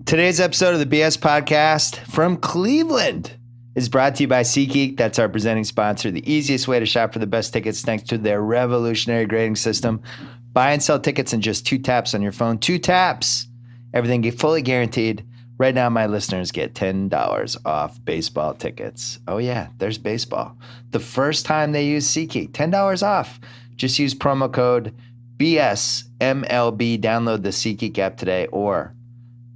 Today's episode of the BS Podcast from Cleveland is brought to you by SeatGeek. That's our presenting sponsor. The easiest way to shop for the best tickets thanks to their revolutionary grading system. Buy and sell tickets in just 2 taps on your phone. 2 taps. Everything fully guaranteed. Right now, my listeners get $10 off baseball tickets. Oh, yeah, there's baseball. The first time they use SeatGeek, $10 off. Just use promo code BSMLB. Download the SeatGeek app today or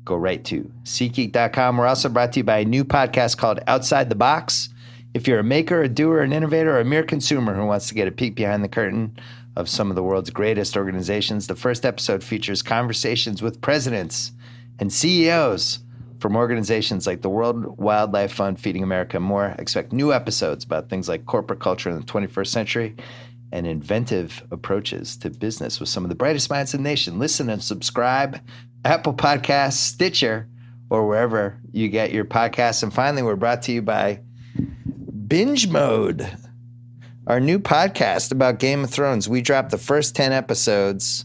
go right to SeatGeek.com. We're also brought to you by a new podcast called Outside the Box. If you're a maker, a doer, an innovator, or a mere consumer who wants to get a peek behind the curtain of some of the world's greatest organizations, the first episode features conversations with presidents and CEOs from organizations like the World Wildlife Fund, Feeding America, and more. Expect new episodes about things like corporate culture in the 21st century and inventive approaches to business with some of the brightest minds in the nation. Listen and subscribe. Apple Podcasts, Stitcher, or wherever you get your podcasts. And finally, we're brought to you by Binge Mode, our new podcast about Game of Thrones. We dropped the first 10 episodes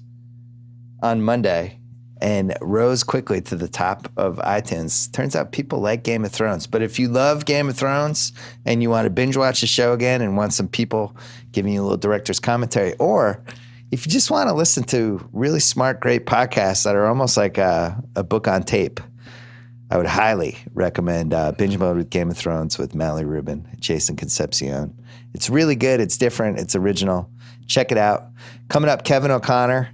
on Monday and rose quickly to the top of iTunes. Turns out people like Game of Thrones. But if you love Game of Thrones and you want to binge watch the show again and want some people giving you a little director's commentary, or if you just want to listen to really smart, great podcasts that are almost like a book on tape, I would highly recommend Binge Mode with Game of Thrones with Mallory Rubin, Jason Concepcion. It's really good. It's different. It's original. Check it out. Coming up, Kevin O'Connor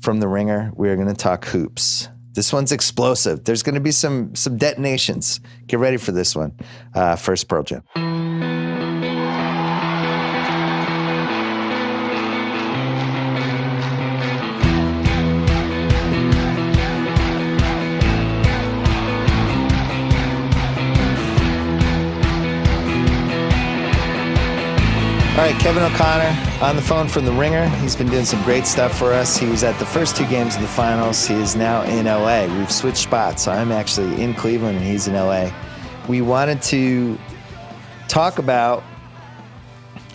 from The Ringer. We're going to talk hoops. This one's explosive. There's going to be some detonations. Get ready for this one. First, Pearl Jam. All right, Kevin O'Connor on the phone from The Ringer. He's been doing some great stuff for us. He was at the first 2 games of the finals. He is now in L.A. We've switched spots. So I'm actually in Cleveland and he's in L.A. We wanted to talk about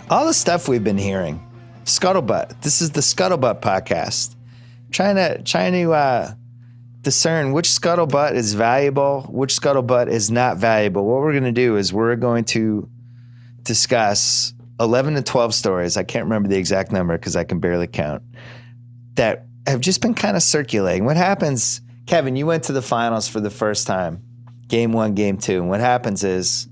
all the stuff we've been hearing. Scuttlebutt. This is the Scuttlebutt podcast. Trying to discern which scuttlebutt is valuable, which scuttlebutt is not valuable. What we're going to do is we're going to discuss 11 to 12 stories, I can't remember the exact number because I can barely count, that have just been kind of circulating. What happens, Kevin, you went to the finals for the first time, game 1, game 2, and what happens is,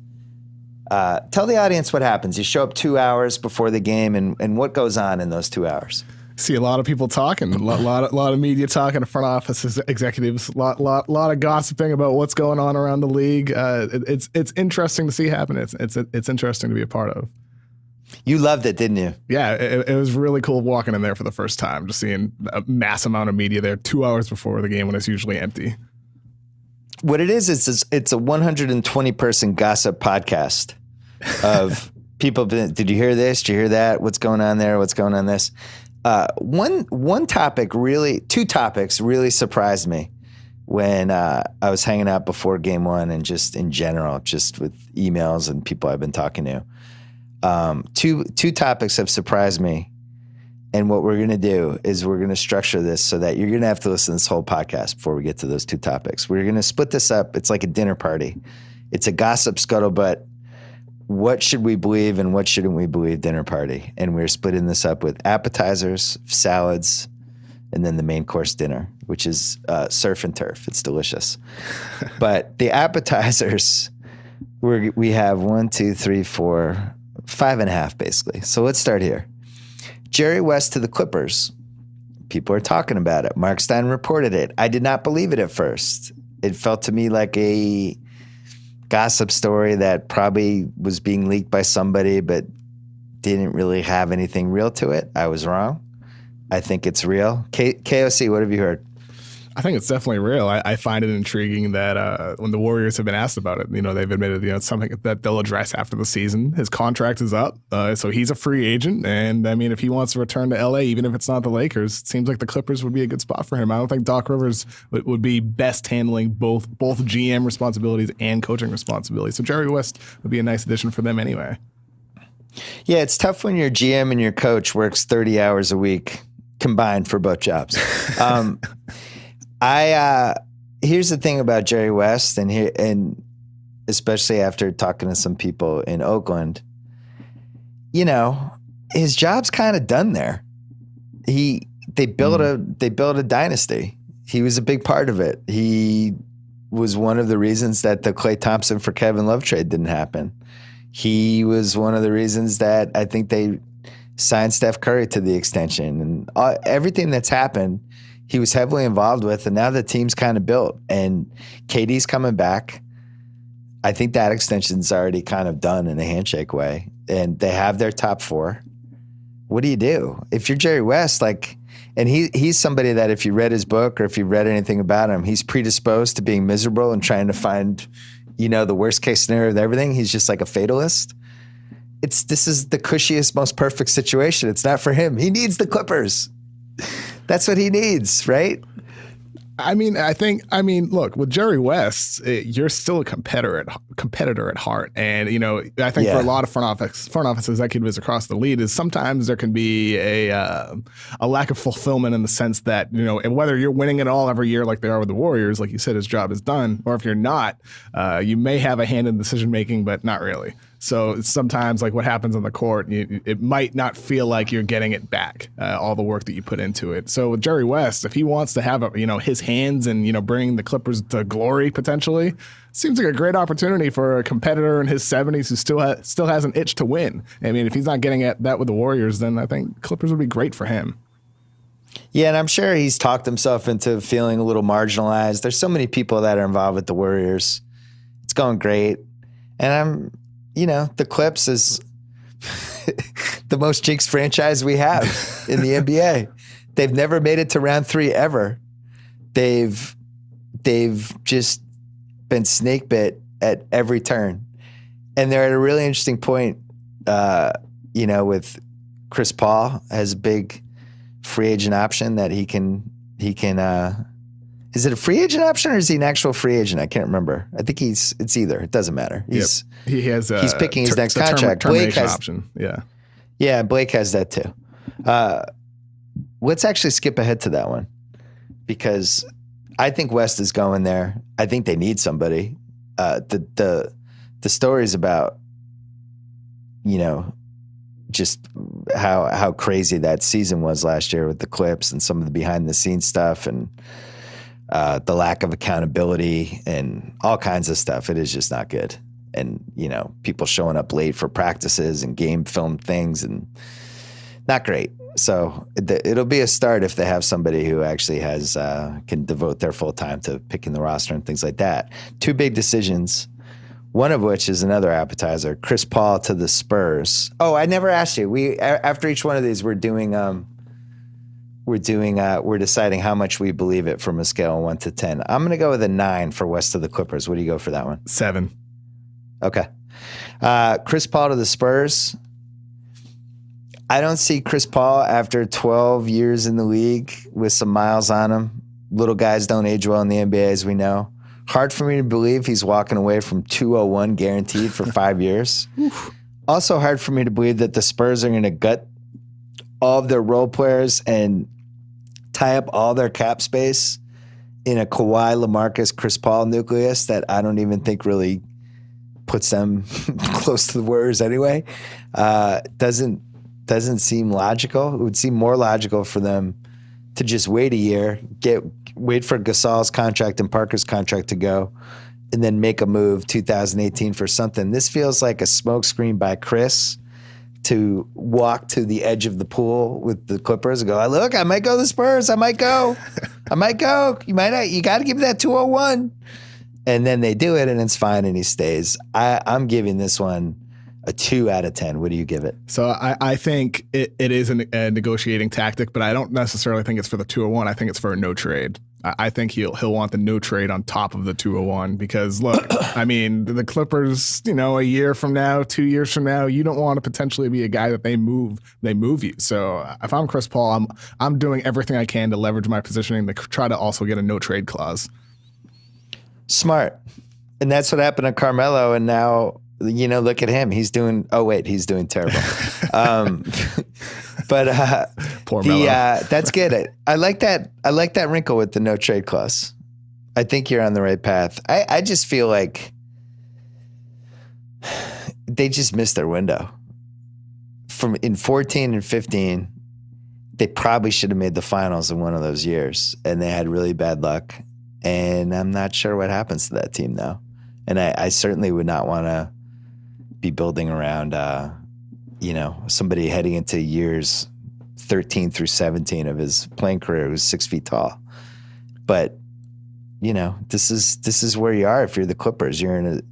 tell the audience what happens. You show up 2 hours before the game, and what goes on in those 2 hours? See a lot of people talking, a lot of media talking, front office executives, a lot of gossiping about what's going on around the league. It's interesting to see happen. It's interesting to be a part of. You loved it, didn't you? Yeah, it was really cool walking in there for the first time, just seeing a mass amount of media there 2 hours before the game when it's usually empty. What it is, it's a 120-person gossip podcast of people. Did you hear this? Did you hear that? What's going on there? What's going on this? One topic really, 2 topics really surprised me when I was hanging out before game 1 and just in general, just with emails and people I've been talking to. Two topics have surprised me. And what we're going to do is we're going to structure this so that you're going to have to listen to this whole podcast before we get to those 2 topics. We're going to split this up. It's like a dinner party. It's a gossip scuttlebutt. What should we believe and what shouldn't we believe dinner party? And we're splitting this up with appetizers, salads, and then the main course dinner, which is surf and turf. It's delicious. But the appetizers, we have 1, 2, 3, 4, 5.5 basically. So let's start here. Jerry West to the Clippers. People are talking about it. Mark Stein reported it. I did not believe it at first. It felt to me like a gossip story that probably was being leaked by somebody but didn't really have anything real to it. I was wrong. I think it's real. KOC, what have you heard? I think it's definitely real. I find it intriguing that when the Warriors have been asked about it, they've admitted, it's something that they'll address after the season. His contract is up, so he's a free agent. And if he wants to return to LA, even if it's not the Lakers, it seems like the Clippers would be a good spot for him. I don't think Doc Rivers would be best handling both GM responsibilities and coaching responsibilities. So Jerry West would be a nice addition for them anyway. Yeah, it's tough when your GM and your coach works 30 hours a week combined for both jobs. here's the thing about Jerry West, and especially after talking to some people in Oakland, his job's kind of done there. They built a dynasty. He was a big part of it. He was one of the reasons that the Klay Thompson for Kevin Love trade didn't happen. He was one of the reasons that I think they signed Steph Curry to the extension, and everything that's happened, he was heavily involved with. And now the team's kind of built, and KD's coming back. I think that extension's already kind of done in a handshake way, and they have their top 4. What do you do if you're Jerry West? And he's somebody that if you read his book or if you read anything about him, he's predisposed to being miserable and trying to find, the worst case scenario of everything. He's just like a fatalist. This is the cushiest, most perfect situation. It's not for him. He needs the Clippers. That's what he needs, right? Look, with Jerry West, you're still a competitor at heart. And, I think for a lot of front office executives across the league is sometimes there can be a lack of fulfillment in the sense that, and whether you're winning it all every year like they are with the Warriors, like you said, his job is done, or if you're not, you may have a hand in decision making, but not really. So sometimes, like what happens on the court, it might not feel like you're getting it back, all the work that you put into it. So with Jerry West, if he wants to have his hands and bring the Clippers to glory potentially, seems like a great opportunity for a competitor in his 70s who still has an itch to win. I mean, if he's not getting at that with the Warriors, then I think Clippers would be great for him. Yeah, and I'm sure he's talked himself into feeling a little marginalized. There's so many people that are involved with the Warriors. It's going great, and the Clips is the most jinxed franchise we have in the NBA. They've never made it to round 3 ever. They've just been snake bit at every turn. And they're at a really interesting point, with Chris Paul has a big free agent option that he can is it a free agent option or is he an actual free agent? I can't remember. I think it's either. It doesn't matter. He's picking his next contract. Blake has option. Yeah. Yeah, Blake has that too. Let's actually skip ahead to that one because I think West is going there. I think they need somebody. The stories about just how crazy that season was last year with the Clips and some of the behind the scenes stuff and the lack of accountability and all kinds of stuff. It is just not good. And, people showing up late for practices and game film things and not great. So it'll be a start if they have somebody who actually can devote their full time to picking the roster and things like that. 2 big decisions, one of which is another appetizer, Chris Paul to the Spurs. Oh, I never asked you. After each one of these, we're deciding how much we believe it from a scale of 1 to 10. I'm going to go with a 9 for West of the Clippers. What do you go for that one? 7. Okay. Chris Paul to the Spurs. I don't see Chris Paul after 12 years in the league with some miles on him. Little guys don't age well in the NBA, as we know. Hard for me to believe he's walking away from 201 guaranteed for 5 years. Also hard for me to believe that the Spurs are going to gut all of their role players and tie up all their cap space in a Kawhi, LaMarcus, Chris Paul nucleus that I don't even think really puts them close to the Warriors anyway. Doesn't seem logical. It would seem more logical for them to just wait a year, wait for Gasol's contract and Parker's contract to go, and then make a move 2018 for something. This feels like a smokescreen by Chris to walk to the edge of the pool with the Clippers and go, look, I might go to the Spurs. I might go. You might not. You got to give me that 201. And then they do it, and it's fine, and he stays. I'm giving this one a 2 out of 10. What do you give it? So I think it is a negotiating tactic, but I don't necessarily think it's for the 201. I think it's for a no trade. I think he'll want the no trade on top of the 201 because look, I mean, the Clippers, a year from now, 2 years from now, you don't want to potentially be a guy that they move you. So if I'm Chris Paul, I'm doing everything I can to leverage my positioning to try to also get a no trade clause. Smart. And that's what happened to Carmelo. And now, look at him. He's doing terrible. But poor Melo. That's good. I like that wrinkle with the no trade clause. I think you're on the right path. I just feel like they just missed their window. From in 14 and 15, they probably should have made the finals in one of those years, and they had really bad luck. And I'm not sure what happens to that team now. And I certainly would not want to be building around, somebody heading into years 13 through 17 of his playing career who's 6 feet tall. But this is where you are if you're the Clippers. You're in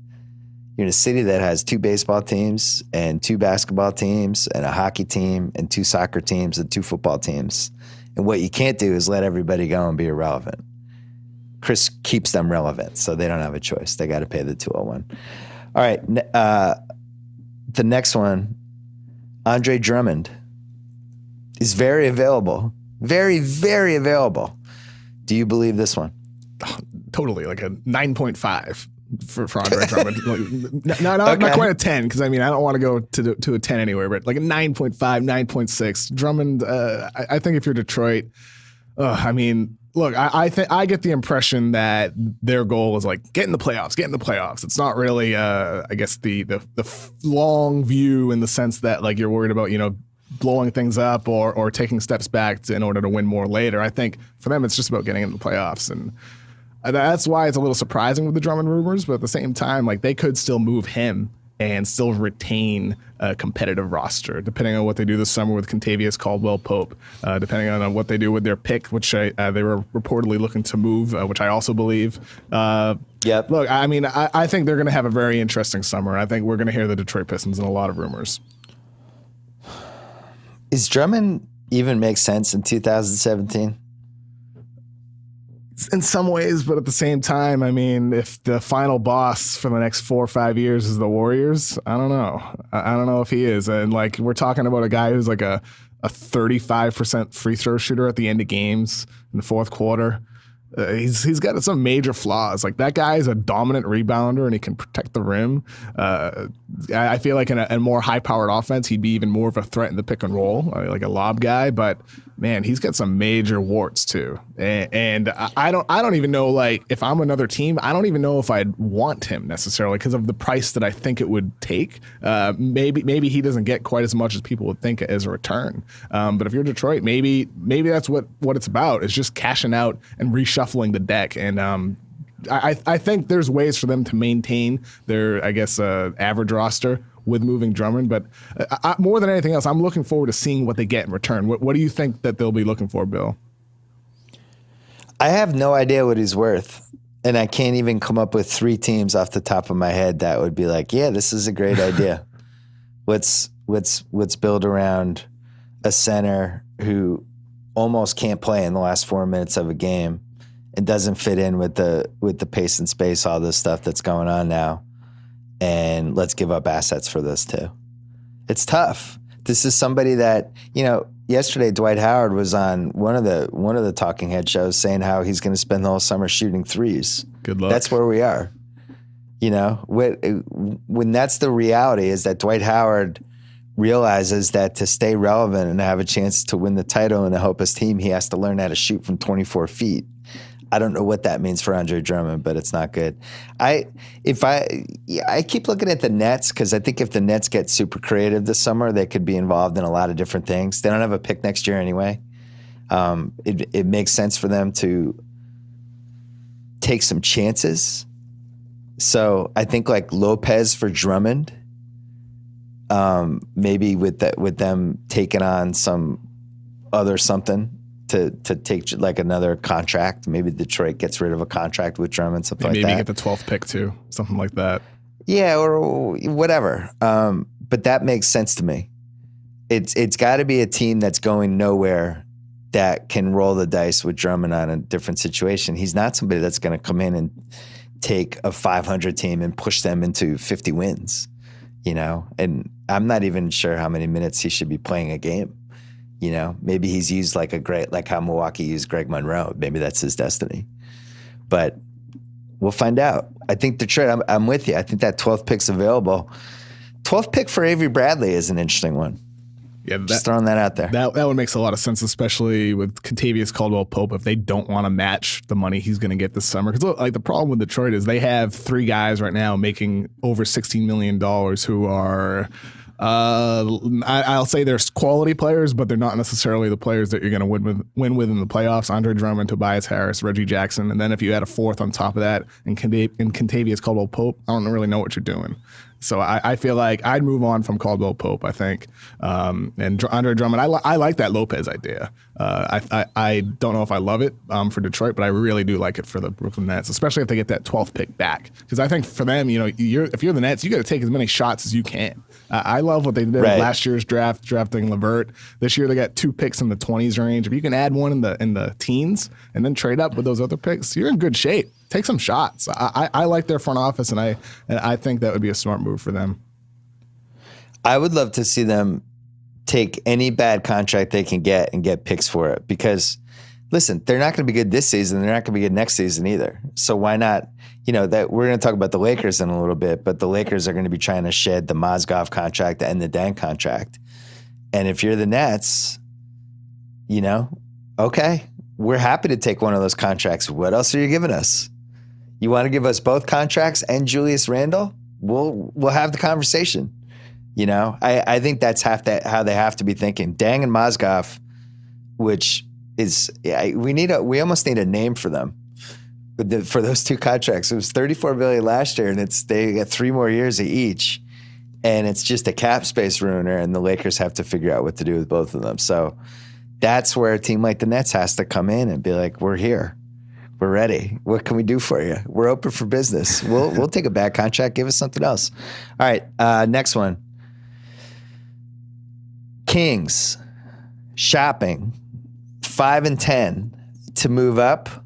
a city that has 2 baseball teams and 2 basketball teams and a hockey team and 2 soccer teams and 2 football teams. And what you can't do is let everybody go and be irrelevant. Chris keeps them relevant, so they don't have a choice. They got to pay the 201. All right. The next one, Andre Drummond, is very available. Very, very available. Do you believe this one? Totally, like a 9.5 for Andre Drummond. Not quite a 10, because I don't want to go to a 10 anywhere, but like a 9.5, 9.6. Drummond, I think if you're Detroit, look, I get the impression that their goal is like get in the playoffs. It's not really, I guess the long view in the sense that like you're worried about, blowing things up or taking steps back in order to win more later. I think for them, it's just about getting in the playoffs. And that's why it's a little surprising with the Drummond rumors, but at the same time, like they could still move him and still retain a competitive roster, depending on what they do this summer with Kentavious Caldwell-Pope, depending on what they do with their pick, which they were reportedly looking to move, which I also believe. Yep. Look, I think they're going to have a very interesting summer. I think we're going to hear the Detroit Pistons in a lot of rumors. Is Drummond even make sense in 2017? In some ways, but at the same time, if the final boss for the next 4 or 5 years is the Warriors, I don't know. I don't know if he is. And like we're talking about a guy who's like a 35% free throw shooter at the end of games in the fourth quarter. He's got some major flaws. Like that guy is a dominant rebounder and he can protect the rim. I feel like in a more high-powered offense, he'd be even more of a threat in the pick and roll, like a lob guy. But man, he's got some major warts too. And I don't even know, like if I'm another team, I don't even know if I'd want him necessarily because of the price that I think it would take. Maybe he doesn't get quite as much as people would think as a return. But if you're Detroit, maybe that's what it's about, is just cashing out and reshuffling the deck. And I think there's ways for them to maintain their, average roster with moving Drummond. But more than anything else, I'm looking forward to seeing what they get in return. What do you think that they'll be looking for, Bill? I have no idea what he's worth. And I can't even come up with 3 teams off the top of my head that would be like, yeah, this is a great idea. Let's build around a center who almost can't play in the last 4 minutes of a game. It doesn't fit in with the pace and space, all this stuff that's going on now. And let's give up assets for this too. It's tough. This is somebody that, yesterday Dwight Howard was on one of the talking head shows saying how he's going to spend the whole summer shooting threes. Good luck. That's where we are. When that's the reality, is that Dwight Howard realizes that to stay relevant and have a chance to win the title and to help his team, he has to learn how to shoot from 24 feet. I don't know what that means for Andre Drummond, but it's not good. I keep looking at the Nets because I think if the Nets get super creative this summer, they could be involved in a lot of different things. They don't have a pick next year anyway. It makes sense for them to take some chances. So I think like Lopez for Drummond, maybe with them taking on some other something. To take like another contract. Maybe Detroit gets rid of a contract with Drummond, something like that. Maybe get the 12th pick too, something like that. Yeah, or whatever. But that makes sense to me. It's got to be a team that's going nowhere that can roll the dice with Drummond on a different situation. He's not somebody that's going to come in and take a 500 team and push them into 50 wins, And I'm not even sure how many minutes he should be playing a game. Maybe he's used like how Milwaukee used Greg Monroe. Maybe that's his destiny. But we'll find out. I think Detroit, I'm with you. I think that 12th pick's available. 12th pick for Avery Bradley is an interesting one. Yeah, just throwing that out there. That one makes a lot of sense, especially with Contavious Caldwell-Pope, if they don't want to match the money he's going to get this summer. Because like the problem with Detroit is they have 3 guys right now making over $16 million who are I'll say they're quality players, but they're not necessarily the players that you're going to win with in the playoffs. Andre Drummond, Tobias Harris, Reggie Jackson, and then if you add a fourth on top of that, and Contavious Caldwell-Pope, I don't really know what you're doing. So I feel like I'd move on from Caldwell-Pope, I think. And Andre Drummond, I like that Lopez idea. I don't know if I love it for Detroit, but I really do like it for the Brooklyn Nets, especially if they get that 12th pick back. Because I think for them, if you're the Nets, you got to take as many shots as you can. I love what they did last year's draft, drafting LeVert. This year they got 2 picks in the 20s range. If you can add one in the teens and then trade up with those other picks, you're in good shape. Take some shots. I like their front office, and I think that would be a smart move for them. I would love to see them take any bad contract they can get and get picks for it. Because, listen, they're not going to be good this season. They're not going to be good next season either. So why not? That we're going to talk about the Lakers in a little bit, but the Lakers are going to be trying to shed the Mozgov contract and the Dan contract. And if you're the Nets, okay, we're happy to take one of those contracts. What else are you giving us? You want to give us both contracts and Julius Randle? We'll have the conversation. I think that's how they have to be thinking. Dang and Mozgov, which is we almost need a name for them. For those 2 contracts, it was $34 billion last year, and they got 3 more years of each, and it's just a cap space ruiner. And the Lakers have to figure out what to do with both of them. So that's where a team like the Nets has to come in and be like, "We're here, we're ready. What can we do for you? We're open for business. We'll take a bad contract. Give us something else." All right, next one. Kings shopping 5 and 10 to move up.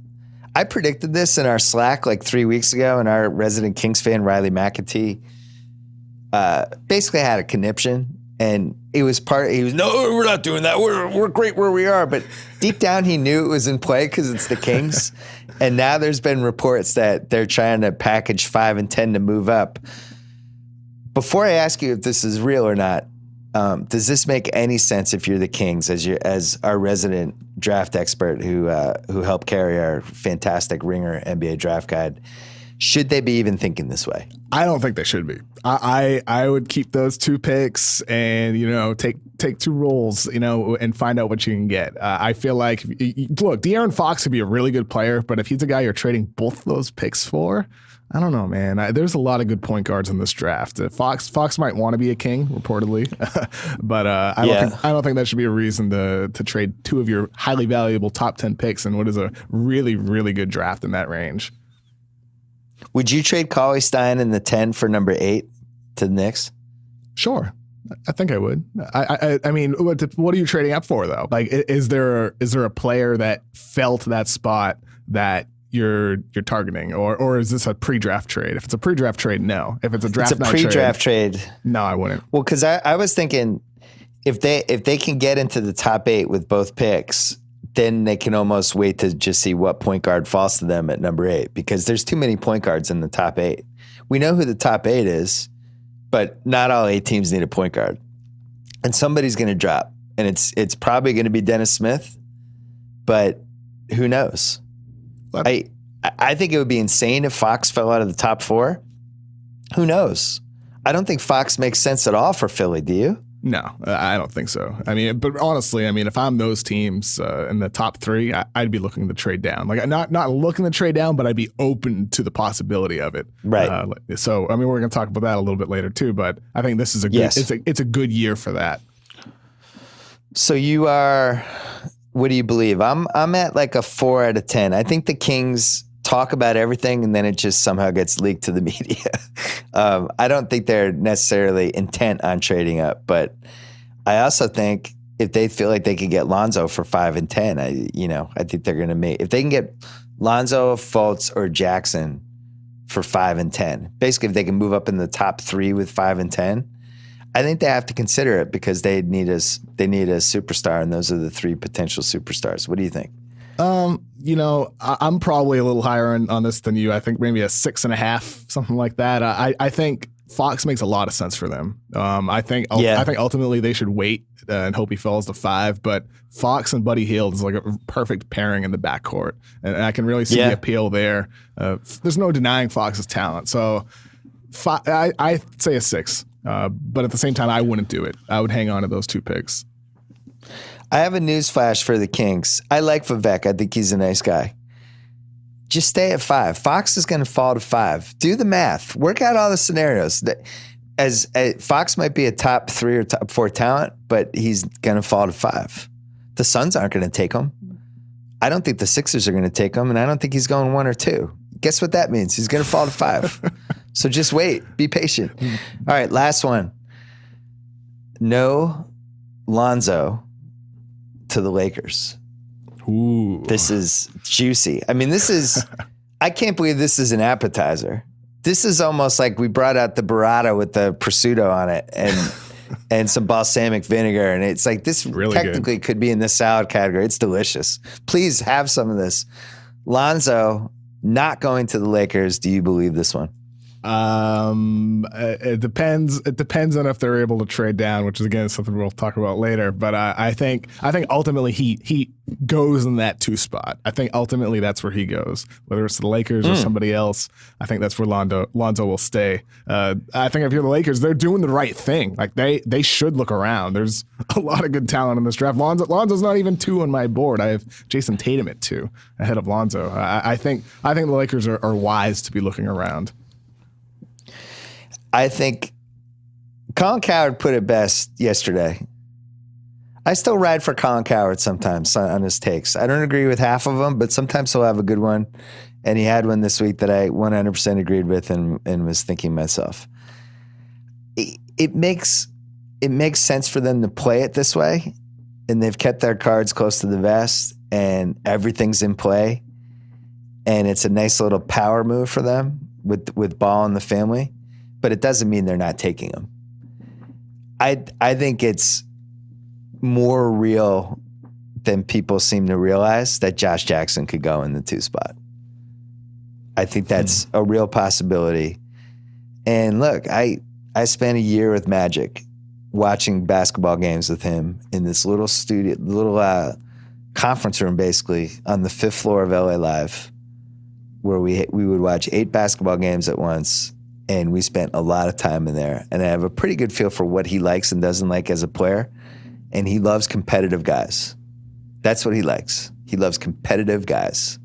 I predicted this in our Slack like 3 weeks ago, and our resident Kings fan, Riley McAtee, basically had a conniption. And he was, no, we're not doing that. We're great where we are. But deep down, he knew it was in play because it's the Kings. And now there's been reports that they're trying to package 5 and 10 to move up. Before I ask you if this is real or not, does this make any sense if you're the Kings, as our resident draft expert who helped carry our fantastic Ringer NBA draft guide? Should they be even thinking this way? I don't think they should be. I would keep those 2 picks and take 2 rolls and find out what you can get. I feel like look, De'Aaron Fox could be a really good player, but if he's a guy you're trading both those picks for, I don't know, man. There's a lot of good point guards in this draft. Fox might want to be a King, reportedly, but I don't think that should be a reason to trade 2 of your highly valuable top 10 picks in what is a really, really good draft in that range. Would you trade Cauley-Stein in the 10 for number 8 to the Knicks? Sure. I think I would. I mean, what are you trading up for, though? Like, is there a player that fell to that spot that you're targeting, or is this a pre-draft trade? If it's a pre-draft trade, no. If it's a draft, it's a pre-draft trade. No, I wouldn't. Well, because I was thinking if they can get into the top 8 with both picks, then they can almost wait to just see what point guard falls to them at number 8, because there's too many point guards in the top 8. We know who the top 8 is, but not all 8 teams need a point guard, and somebody's going to drop, and it's probably going to be Dennis Smith, but who knows? I think it would be insane if Fox fell out of the top 4. Who knows? I don't think Fox makes sense at all for Philly. Do you? No, I don't think so. I mean, but honestly, if I'm those teams in the top 3, I'd be looking to trade down. Like, not looking to trade down, but I'd be open to the possibility of it. Right. So, we're going to talk about that a little bit later too. But I think this is a good. It's a good year for that. So you are. What do you believe? I'm at like a 4 out of 10. I think the Kings talk about everything and then it just somehow gets leaked to the media. I don't think they're necessarily intent on trading up, but I also think if they feel like they could get Lonzo for 5 and 10, I think they're going to if they can get Lonzo, Fultz, or Jackson for 5 and 10, basically if they can move up in the top 3 with 5 and 10, I think they have to consider it because they need a superstar, and those are the 3 potential superstars. What do you think? I'm probably a little higher on this than you. I think maybe a 6.5, something like that. I think Fox makes a lot of sense for them. I think ultimately they should wait and hope he falls to 5. But Fox and Buddy Hield is like a perfect pairing in the backcourt, and I can really see the appeal there. There's no denying Fox's talent, so I'd say a 6. But at the same time, I wouldn't do it. I would hang on to those 2 picks. I have a news flash for the Kings. I like Vivek. I think he's a nice guy. Just stay at 5. Fox is going to fall to 5. Do the math. Work out all the scenarios. As Fox might be a top 3 or top 4 talent, but he's going to fall to 5. The Suns aren't going to take him. I don't think the Sixers are going to take him, and I don't think he's going 1 or 2. Guess what that means? He's going to fall to 5. So just wait. Be patient. All right, last one. No Lonzo to the Lakers. Ooh. This is juicy. I mean, I can't believe this is an appetizer. This is almost like we brought out the burrata with the prosciutto on it and some balsamic vinegar. And it's like, this really technically could be in the salad category. It's delicious. Please have some of this. Lonzo not going to the Lakers. Do you believe this one? It depends. It depends on if they're able to trade down, which is again something we'll talk about later. But I think ultimately he goes in that 2 spot. I think ultimately that's where he goes, whether it's the Lakers or somebody else. I think that's where Lonzo will stay. I think if you're the Lakers, they're doing the right thing. Like they should look around. There's a lot of good talent in this draft. Lonzo's not even 2 on my board. I have Jason Tatum at 2 ahead of Lonzo. I think the Lakers are wise to be looking around. I think Colin Cowherd put it best yesterday. I still ride for Colin Cowherd sometimes on his takes. I don't agree with half of them, but sometimes he'll have a good one. And he had one this week that I 100% agreed with and was thinking myself. It makes sense for them to play it this way. And they've kept their cards close to the vest and everything's in play. And it's a nice little power move for them with Ball and the family. But it doesn't mean they're not taking him. I think it's more real than people seem to realize that Josh Jackson could go in the 2 spot. I think that's a real possibility. And look, I spent a year with Magic watching basketball games with him in this little studio, conference room basically on the 5th floor of LA Live, where we would watch 8 basketball games at once. And we spent a lot of time in there. And I have a pretty good feel for what he likes and doesn't like as a player. And he loves competitive guys. That's what he likes. He loves competitive guys.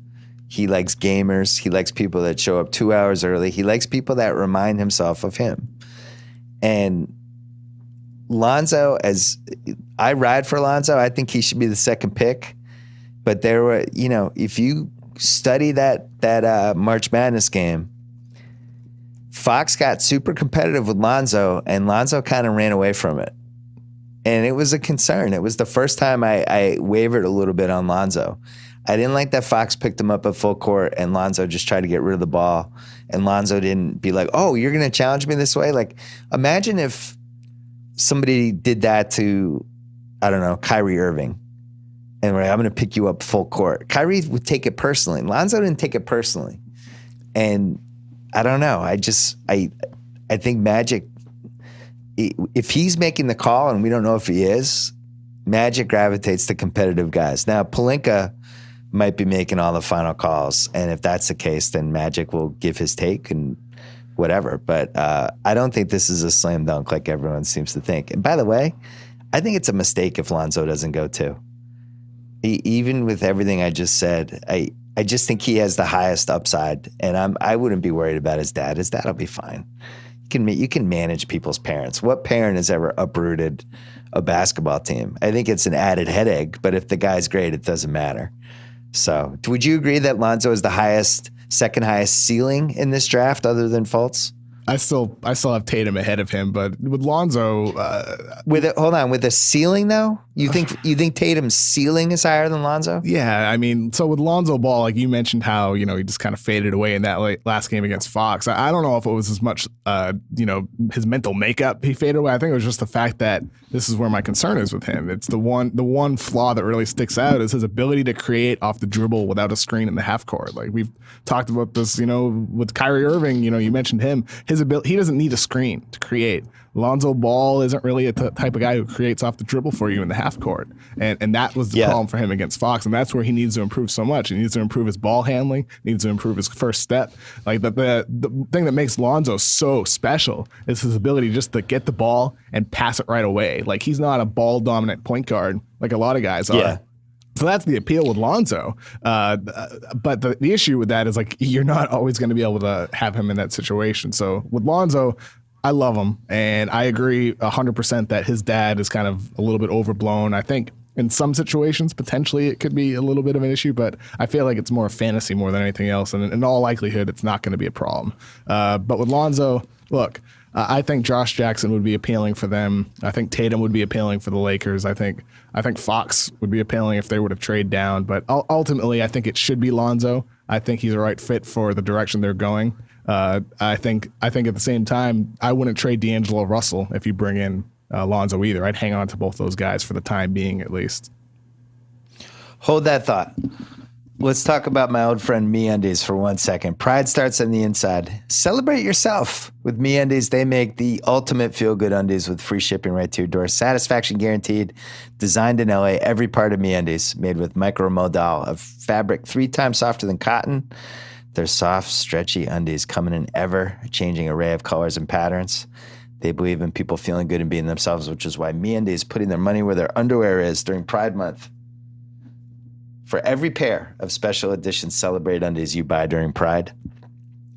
He likes gamers. He likes people that show up 2 hours early. He likes people that remind himself of him. And Lonzo, as I ride for Lonzo, I think he should be the 2nd pick. But there were, if you study that March Madness game, Fox got super competitive with Lonzo, and Lonzo kind of ran away from it. And it was a concern. It was the first time I wavered a little bit on Lonzo. I didn't like that Fox picked him up at full court, and Lonzo just tried to get rid of the ball. And Lonzo didn't be like, oh, you're going to challenge me this way? Like, imagine if somebody did that to, I don't know, Kyrie Irving. And we're like, I'm going to pick you up full court. Kyrie would take it personally. Lonzo didn't take it personally. And I don't know. I think Magic, if he's making the call, and we don't know if he is, Magic gravitates to competitive guys. Now, Pelinka might be making all the final calls, and if that's the case, then Magic will give his take and whatever. But I don't think this is a slam dunk like everyone seems to think. And by the way, I think it's a mistake if Lonzo doesn't go too. Even with everything I just said, I just think he has the highest upside, and I wouldn't be worried about his dad. His dad will be fine. You can manage people's parents. What parent has ever uprooted a basketball team? I think it's an added headache, but if the guy's great, it doesn't matter. So, would you agree that Lonzo is the second highest ceiling in this draft, other than Fultz? I still have Tatum ahead of him, but with Lonzo, with a ceiling though, you think Tatum's ceiling is higher than Lonzo? Yeah, I mean, so with Lonzo Ball, like you mentioned, how he just kind of faded away in that last game against Fox. I don't know if it was as much, his mental makeup he faded away. I think it was just the fact that this is where my concern is with him. It's the one flaw that really sticks out is his ability to create off the dribble without a screen in the half court. Like we've talked about this, with Kyrie Irving. You mentioned him. His his ability, he doesn't need a screen to create. Lonzo Ball isn't really a type of guy who creates off the dribble for you in the half court. And that was the problem for him against Fox. And that's where he needs to improve so much. He needs to improve his ball handling, needs to improve his first step. Like the thing that makes Lonzo so special is his ability just to get the ball and pass it right away. Like he's not a ball dominant point guard like a lot of guys are. Yeah. So that's the appeal with Lonzo. But the issue with that is like you're not always going to be able to have him in that situation. So with Lonzo, I love him, and I agree 100% that his dad is kind of a little bit overblown. I think in some situations, potentially it could be a little bit of an issue, but I feel like it's more fantasy more than anything else, and in all likelihood, it's not going to be a problem. But with Lonzo, look, I think Josh Jackson would be appealing for them. I think Tatum would be appealing for the Lakers. I think Fox would be appealing if they were to trade down, but ultimately, I think it should be Lonzo. I think he's the right fit for the direction they're going. I think at the same time, I wouldn't trade D'Angelo Russell if you bring in Lonzo either. I'd hang on to both those guys for the time being, at least. Hold that thought. Let's talk about my old friend MeUndies for 1 second. Pride starts on the inside. Celebrate yourself with MeUndies. They make the ultimate feel-good undies with free shipping right to your door. Satisfaction guaranteed. Designed in LA. Every part of MeUndies made with micromodal of fabric 3 times softer than cotton. They're soft, stretchy undies coming in ever-changing array of colors and patterns. They believe in people feeling good and being themselves, which is why MeUndies is putting their money where their underwear is during Pride Month. For every pair of special edition Celebrate undies you buy during Pride,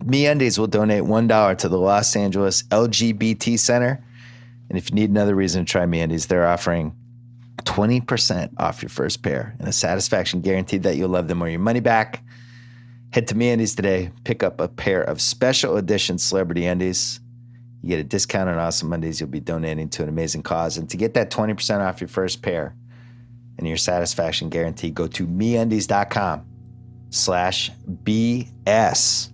MeUndies will donate $1 to the Los Angeles LGBT Center. And if you need another reason to try MeUndies, they're offering 20% off your first pair and a satisfaction guaranteed that you'll love them or your money back. Head to MeUndies today, pick up a pair of special edition celebrity undies. You get a discount on awesome undies you'll be donating to an amazing cause. And to get that 20% off your first pair and your satisfaction guarantee, go to MeUndies.com/BS.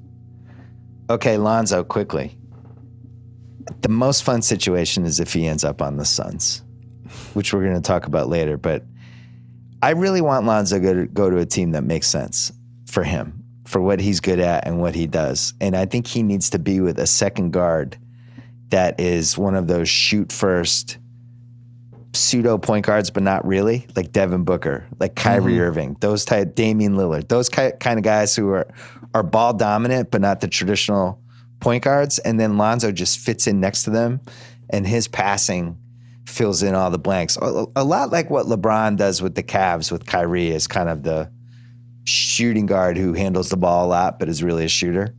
Okay, Lonzo, quickly. The most fun situation is if he ends up on the Suns, which we're going to talk about later. But I really want Lonzo to go to a team that makes sense for him, for what he's good at and what he does. And I think he needs to be with a second guard that is one of those shoot first pseudo point guards, but not really, like Devin Booker, like Kyrie Irving, those type, Damian Lillard, those kind of guys who are ball dominant, but not the traditional point guards. And then Lonzo just fits in next to them, and his passing fills in all the blanks. A lot like what LeBron does with the Cavs with Kyrie as kind of the shooting guard who handles the ball a lot, but is really a shooter,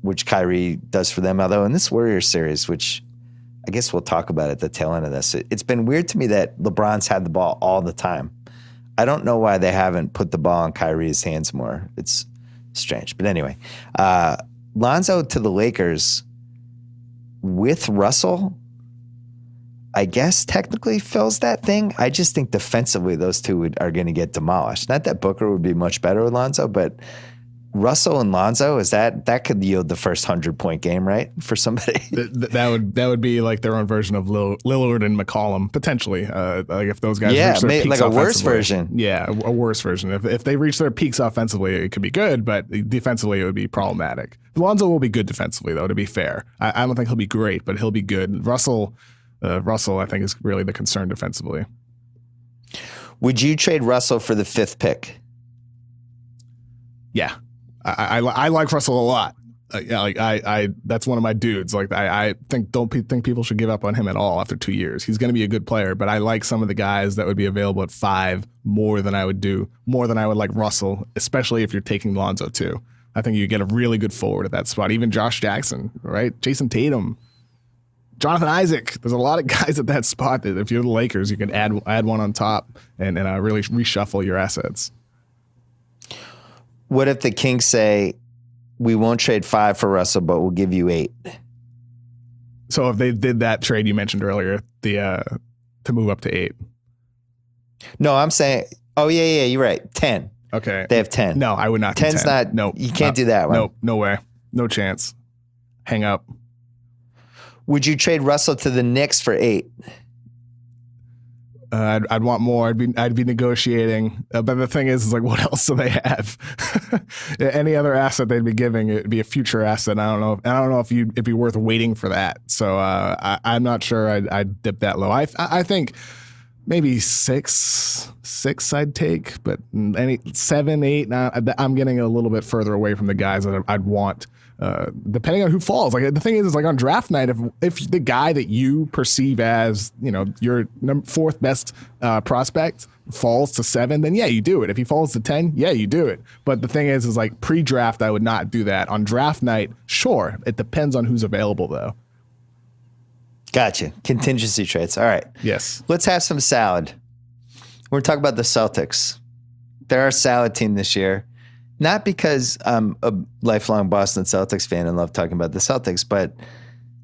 which Kyrie does for them. Although in this Warriors series, which I guess we'll talk about at the tail end of this, it's been weird to me that LeBron's had the ball all the time. I don't know why they haven't put the ball in Kyrie's hands more. It's strange. But anyway, Lonzo to the Lakers with Russell, I guess technically fills that thing. I just think defensively those two are going to get demolished. Not that Booker would be much better with Lonzo, but Russell and Lonzo, that could yield the first 100-point game, right, for somebody? that would be like their own version of Lillard and McCollum, potentially. Like if those guys reach their peaks like a worse version. Yeah, a worse version. If they reach their peaks offensively, it could be good, but defensively it would be problematic. Lonzo will be good defensively, though, to be fair. I don't think he'll be great, but he'll be good. Russell, I think, is really the concern defensively. Would you trade Russell for the 5th pick? Yeah. I like Russell a lot. That's one of my dudes. Like I don't think people should give up on him at all after 2 years. He's going to be a good player, but I like some of the guys that would be available at 5 more than I would like Russell, especially if you're taking Lonzo too. I think you get a really good forward at that spot. Even Josh Jackson, right? Jason Tatum, Jonathan Isaac. There's a lot of guys at that spot that if you're the Lakers, you can add one on top and really reshuffle your assets. What if the Kings say, we won't trade 5 for Russell, but we'll give you 8? So if they did that trade you mentioned earlier, to move up to 8. No, I'm saying, yeah, you're right. 10. Okay. They have 10. No, I would not do 10. 10's not, no. You can't do that one. Nope, no way. No chance. Hang up. Would you trade Russell to the Knicks for 8? I'd want more. I'd be negotiating. But the thing is like, what else do they have? Any other asset they'd be giving, it'd be a future asset. I don't know if it'd be worth waiting for that. So I'm not sure I'd dip that low. I think maybe six I'd take, but any 7, 8. I'm getting a little bit further away from the guys that I'd want. Depending on who falls. Like the thing is like on draft night, if the guy that you perceive as, your fourth best prospect falls to 7, then yeah, you do it. If he falls to 10, yeah, you do it. But the thing is like pre-draft, I would not do that. On draft night, sure. It depends on who's available though. Gotcha. Contingency trades. All right. Yes. Let's have some salad. We're talking about the Celtics. They're our salad team this year. Not because I'm a lifelong Boston Celtics fan and love talking about the Celtics, but,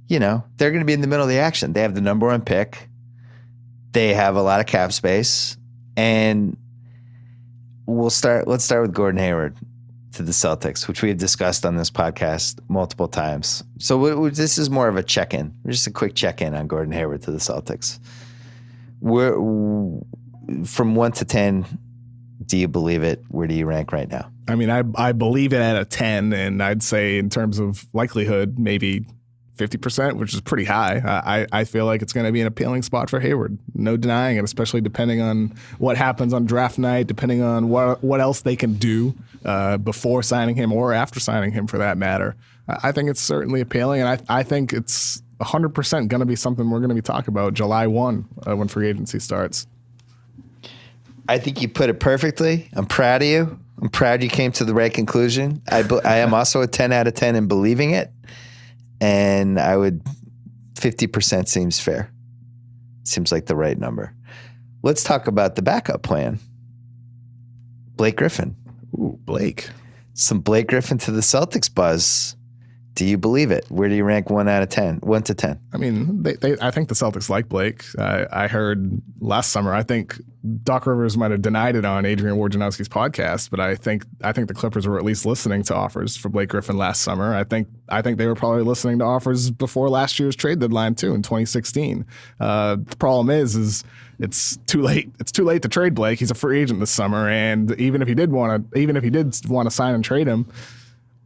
they're going to be in the middle of the action. They have the number 1 pick. They have a lot of cap space. And let's start with Gordon Hayward to the Celtics, which we have discussed on this podcast multiple times. So this is more of a check-in, just a quick check-in on Gordon Hayward to the Celtics. From 1 to 10, do you believe it? Where do you rank right now? I mean, I believe it at a 10, and I'd say in terms of likelihood, maybe 50%, which is pretty high. I feel like it's going to be an appealing spot for Hayward. No denying it, especially depending on what happens on draft night, depending on what else they can do before signing him or after signing him for that matter. I think it's certainly appealing, and I think it's 100% going to be something we're going to be talking about July 1 when free agency starts. I think you put it perfectly. I'm proud of you. I'm proud you came to the right conclusion. I am also a 10 out of 10 in believing it. And 50% seems fair. Seems like the right number. Let's talk about the backup plan. Blake Griffin. Ooh, Blake. Some Blake Griffin to the Celtics buzz. Do you believe it? Where do you rank 1 out of 10? 1 to 10. I mean, I think the Celtics like Blake. I heard last summer, I think Doc Rivers might have denied it on Adrian Wojnarowski's podcast, but I think the Clippers were at least listening to offers for Blake Griffin last summer. I think they were probably listening to offers before last year's trade deadline too, in 2016. The problem is it's too late. It's too late to trade Blake. He's a free agent this summer, and even if he did want to sign and trade him,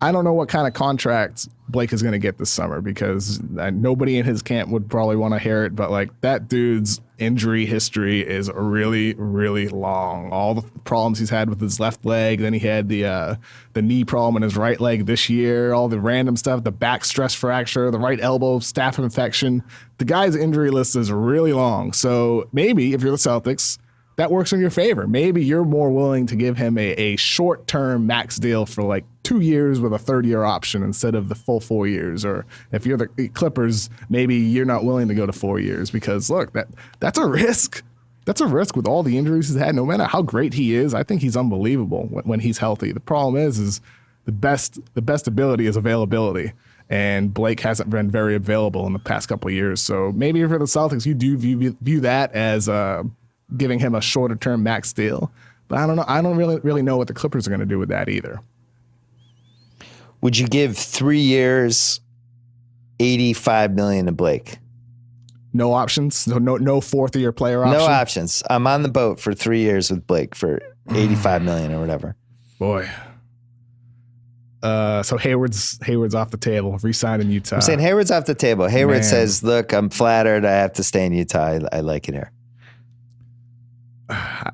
I don't know what kind of contract Blake is going to get this summer because nobody in his camp would probably want to hear it. But like that dude's injury history is really, really long. All the problems he's had with his left leg, then he had the knee problem in his right leg this year. All the random stuff, the back stress fracture, the right elbow staph infection. The guy's injury list is really long. So maybe if you're the Celtics, that works in your favor. Maybe you're more willing to give him a short-term max deal for like 2 years with a third-year option instead of the full 4 years. Or if you're the Clippers, maybe you're not willing to go to 4 years because, look, that's a risk. That's a risk with all the injuries he's had. No matter how great he is, I think he's unbelievable when he's healthy. The problem is the best ability is availability. And Blake hasn't been very available in the past couple of years. So maybe for the Celtics, you do view that as giving him a shorter term max deal. But I don't know. I don't really know what the Clippers are going to do with that either. Would you give 3 years, $85 million to Blake? No options? No fourth-year player option? No options. I'm on the boat for 3 years with Blake for $85 million or whatever. Boy. So Hayward's off the table. Re-signed in Utah. I'm saying Hayward's off the table. Hayward says, look, I'm flattered. I have to stay in Utah. I like it here. I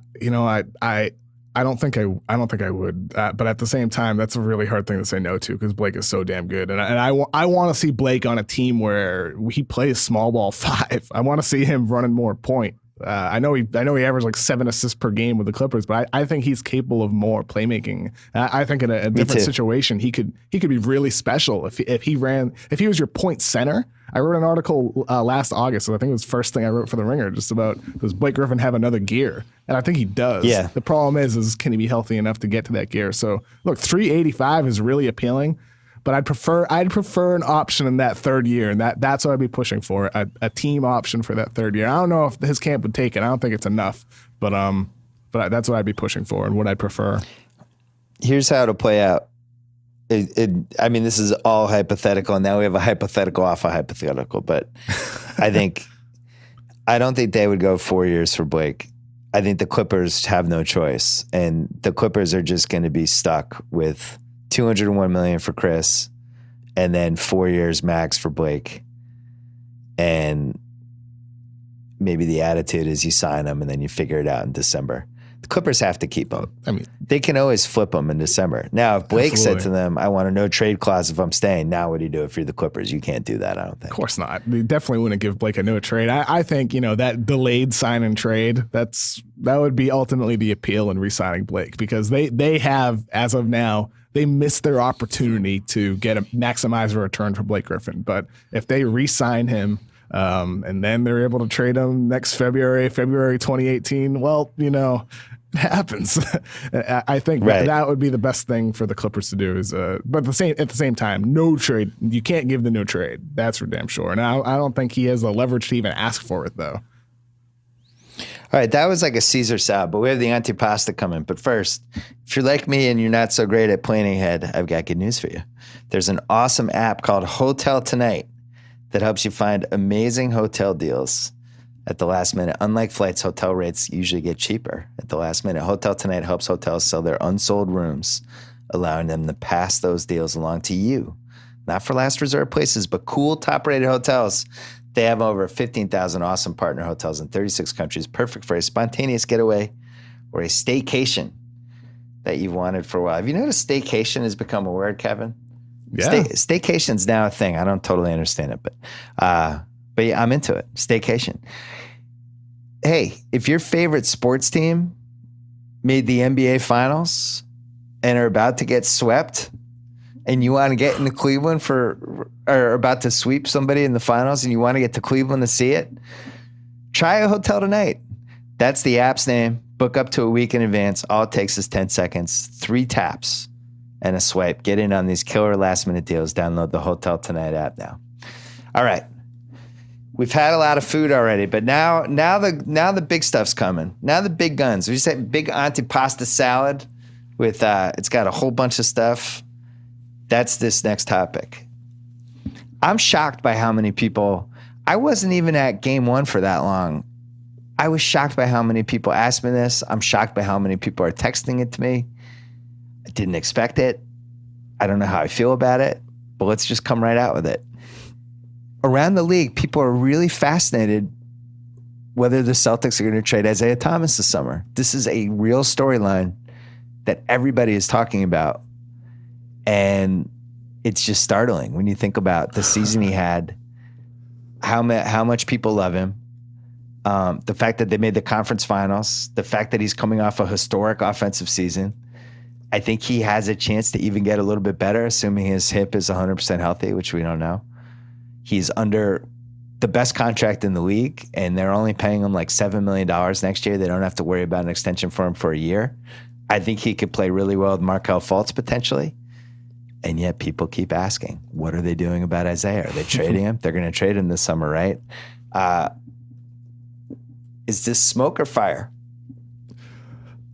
don't think I would, but at the same time, that's a really hard thing to say no to because Blake is so damn good, and I want to see Blake on a team where he plays small ball 5. I want to see him running more point. I know he averaged like 7 assists per game with the Clippers, but I think he's capable of more playmaking. I think in a different situation, he could be really special if he was your point center. I wrote an article last August, so I think it was the first thing I wrote for The Ringer, just about does Blake Griffin have another gear? And I think he does. Yeah. The problem is can he be healthy enough to get to that gear? So look, 385 is really appealing, but I'd prefer an option in that third year, and that's what I'd be pushing for, a team option for that third year. I don't know if his camp would take it. I don't think it's enough, but that's what I'd be pushing for and what I'd prefer. Here's how it'll play out. I mean, this is all hypothetical. Now we have a hypothetical off a hypothetical, but I think I don't think they would go 4 years for Blake. I think the Clippers have no choice, and the Clippers are just going to be stuck with $201 million for Chris, and then 4 years max for Blake. And maybe the attitude is you sign him and then you figure it out in December. The Clippers have to keep him. I mean, they can always flip him in December. Now, if Blake said to them, I want a no trade clause if I'm staying, now what do you do if you're the Clippers? You can't do that, I don't think. Of course not. They definitely wouldn't give Blake a no trade. I think, that delayed sign and trade, that would be ultimately the appeal in re-signing Blake, because they have, as of now, they missed their opportunity to maximize a return for Blake Griffin. But if they re-sign him, and then they're able to trade him next February 2018, well, it happens. I think that would be the best thing for the Clippers to do. But at the same time, no trade. You can't give the no trade. That's for damn sure. And I don't think he has the leverage to even ask for it, though. All right, that was like a Caesar salad, but we have the antipasta coming. But first, if you're like me and you're not so great at planning ahead, I've got good news for you. There's an awesome app called Hotel Tonight that helps you find amazing hotel deals at the last minute. Unlike flights, hotel rates usually get cheaper at the last minute. Hotel Tonight helps hotels sell their unsold rooms, allowing them to pass those deals along to you. Not for last resort places, but cool top-rated hotels. They have over 15,000 awesome partner hotels in 36 countries, perfect for a spontaneous getaway or a staycation that you've wanted for a while. Have you noticed staycation has become a word, Kevin? Yeah. Staycation's now a thing. I don't totally understand it, but yeah, I'm into it. Staycation. Hey, if your favorite sports team made the NBA Finals and are about to get swept, and you want to get into Cleveland or about to sweep somebody in the finals, and you want to get to Cleveland to see it, try a Hotel Tonight. That's the app's name. Book up to a week in advance. All it takes is 10 seconds, 3 taps, and a swipe. Get in on these killer last-minute deals. Download the Hotel Tonight app now. All right. We've had a lot of food already, but now the big stuff's coming. Now the big guns. We said big antipasta salad with it's got a whole bunch of stuff. That's this next topic. I'm shocked by how many people. I wasn't even at game 1 for that long. I was shocked by how many people asked me this. I'm shocked by how many people are texting it to me. I didn't expect it. I don't know how I feel about it, but let's just come right out with it. Around the league, people are really fascinated whether the Celtics are going to trade Isaiah Thomas this summer. This is a real storyline that everybody is talking about. And it's just startling when you think about the season he had, how much people love him, the fact that they made the conference finals, the fact that he's coming off a historic offensive season. I think he has a chance to even get a little bit better, assuming his hip is 100% healthy, which we don't know. He's under the best contract in the league, and they're only paying him like $7 million next year. They don't have to worry about an extension for him for a year. I think he could play really well with Markelle Fultz potentially. And yet people keep asking, what are they doing about Isaiah? Are they trading him? They're going to trade him this summer, right? Is this smoke or fire?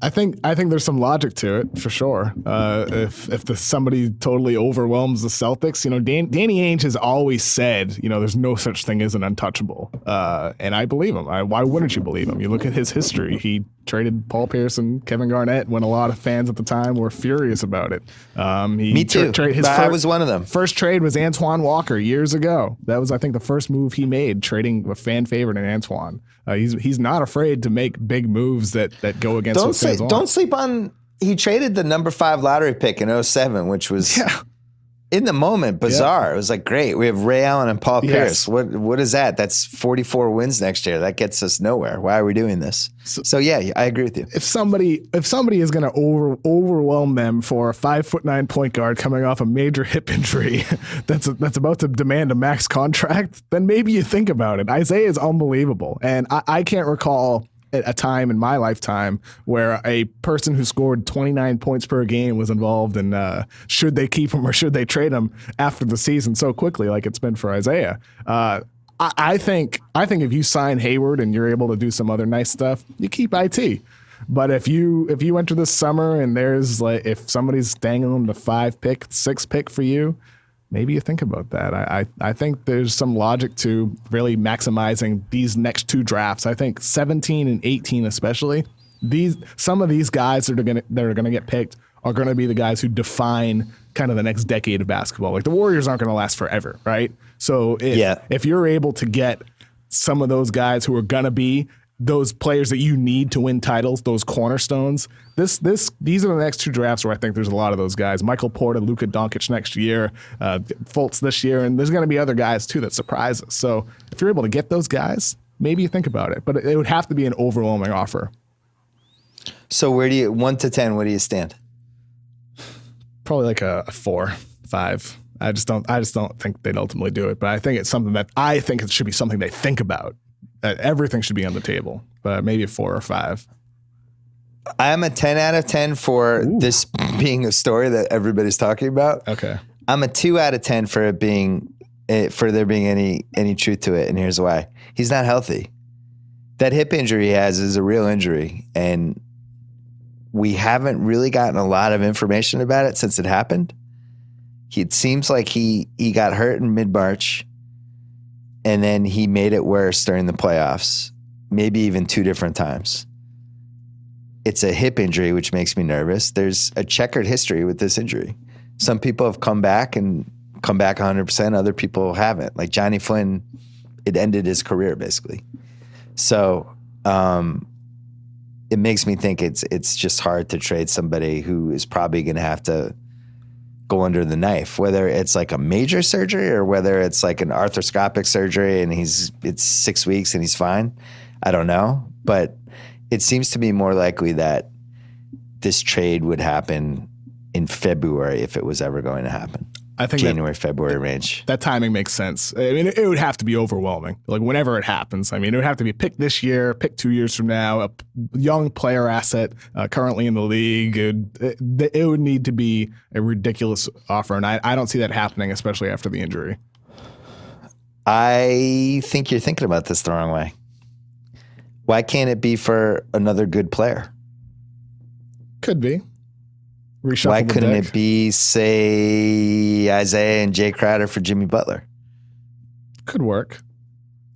I think there's some logic to it for sure. If somebody totally overwhelms the Celtics, Danny Ainge has always said, there's no such thing as an untouchable, and I believe him. Why wouldn't you believe him? You look at his history. He traded Paul Pierce and Kevin Garnett when a lot of fans at the time were furious about it. Me too. I was one of them. First trade was Antoine Walker years ago. That was, I think, the first move he made, trading a fan favorite in Antoine. He's not afraid to make big moves that go against what fans want. Don't sleep on. He traded the number 5 lottery pick in 2007, which was in the moment bizarre. Yeah. It was like, great, we have Ray Allen and Paul Pierce. What is that? That's 44 wins next year. That gets us nowhere. Why are we doing this? So yeah, I agree with you. If somebody is going to overwhelm them for a 5'9" point guard coming off a major hip injury that's about to demand a max contract, then maybe you think about it. Isaiah is unbelievable, and I can't recall a time in my lifetime where a person who scored 29 points per game was involved in should they keep him or should they trade him after the season so quickly like it's been for Isaiah. I think if you sign Hayward and you're able to do some other nice stuff, you keep IT. But if you enter this summer and there's if somebody's dangling the 5 pick, 6 pick for you, maybe you think about that. I think there's some logic to really maximizing these next two drafts. I think 17 and 18 especially, some of these guys that are gonna get picked are gonna be the guys who define kind of the next decade of basketball. Like the Warriors aren't gonna last forever, right? So if you're able to get some of those guys who are gonna be those players that you need to win titles, those cornerstones. These are the next two drafts where I think there's a lot of those guys. Michael Porter, Luka Doncic next year, Fultz this year, and there's going to be other guys too that surprise us. So if you're able to get those guys, maybe you think about it, but it would have to be an overwhelming offer. So where do you 1 to 10? Where do you stand? Probably like a 4, 5. I just don't think they'd ultimately do it, but I think it's something that I think it should be something they think about. Everything should be on the table, but maybe a 4 or 5. I'm a 10 out of 10 for this being a story that everybody's talking about. Okay. I'm a 2 out of 10 for it being for there being any truth to it, and here's why. He's not healthy. That hip injury he has is a real injury, and we haven't really gotten a lot of information about it since it happened. It seems like he got hurt in mid-March. And then he made it worse during the playoffs, maybe even 2 different times. It's a hip injury, which makes me nervous. There's a checkered history with this injury. Some people have come back 100%. Other people haven't. Like Johnny Flynn, it ended his career basically. So it makes me think it's just hard to trade somebody who is probably going to have to go under the knife, whether it's like a major surgery or whether it's like an arthroscopic surgery and it's 6 weeks and he's fine. I don't know, but it seems to be more likely that this trade would happen in February if it was ever going to happen. I think January, February range. That timing makes sense. I mean, it would have to be overwhelming. Like whenever it happens, I mean, it would have to be picked this year, picked 2 years from now, a young player asset currently in the league. It would need to be a ridiculous offer, and I don't see that happening, especially after the injury. I think you're thinking about this the wrong way. Why can't it be for another good player? Could be. Reshuffle Why couldn't it be, say, Isaiah and Jay Crowder for Jimmy Butler? Could work.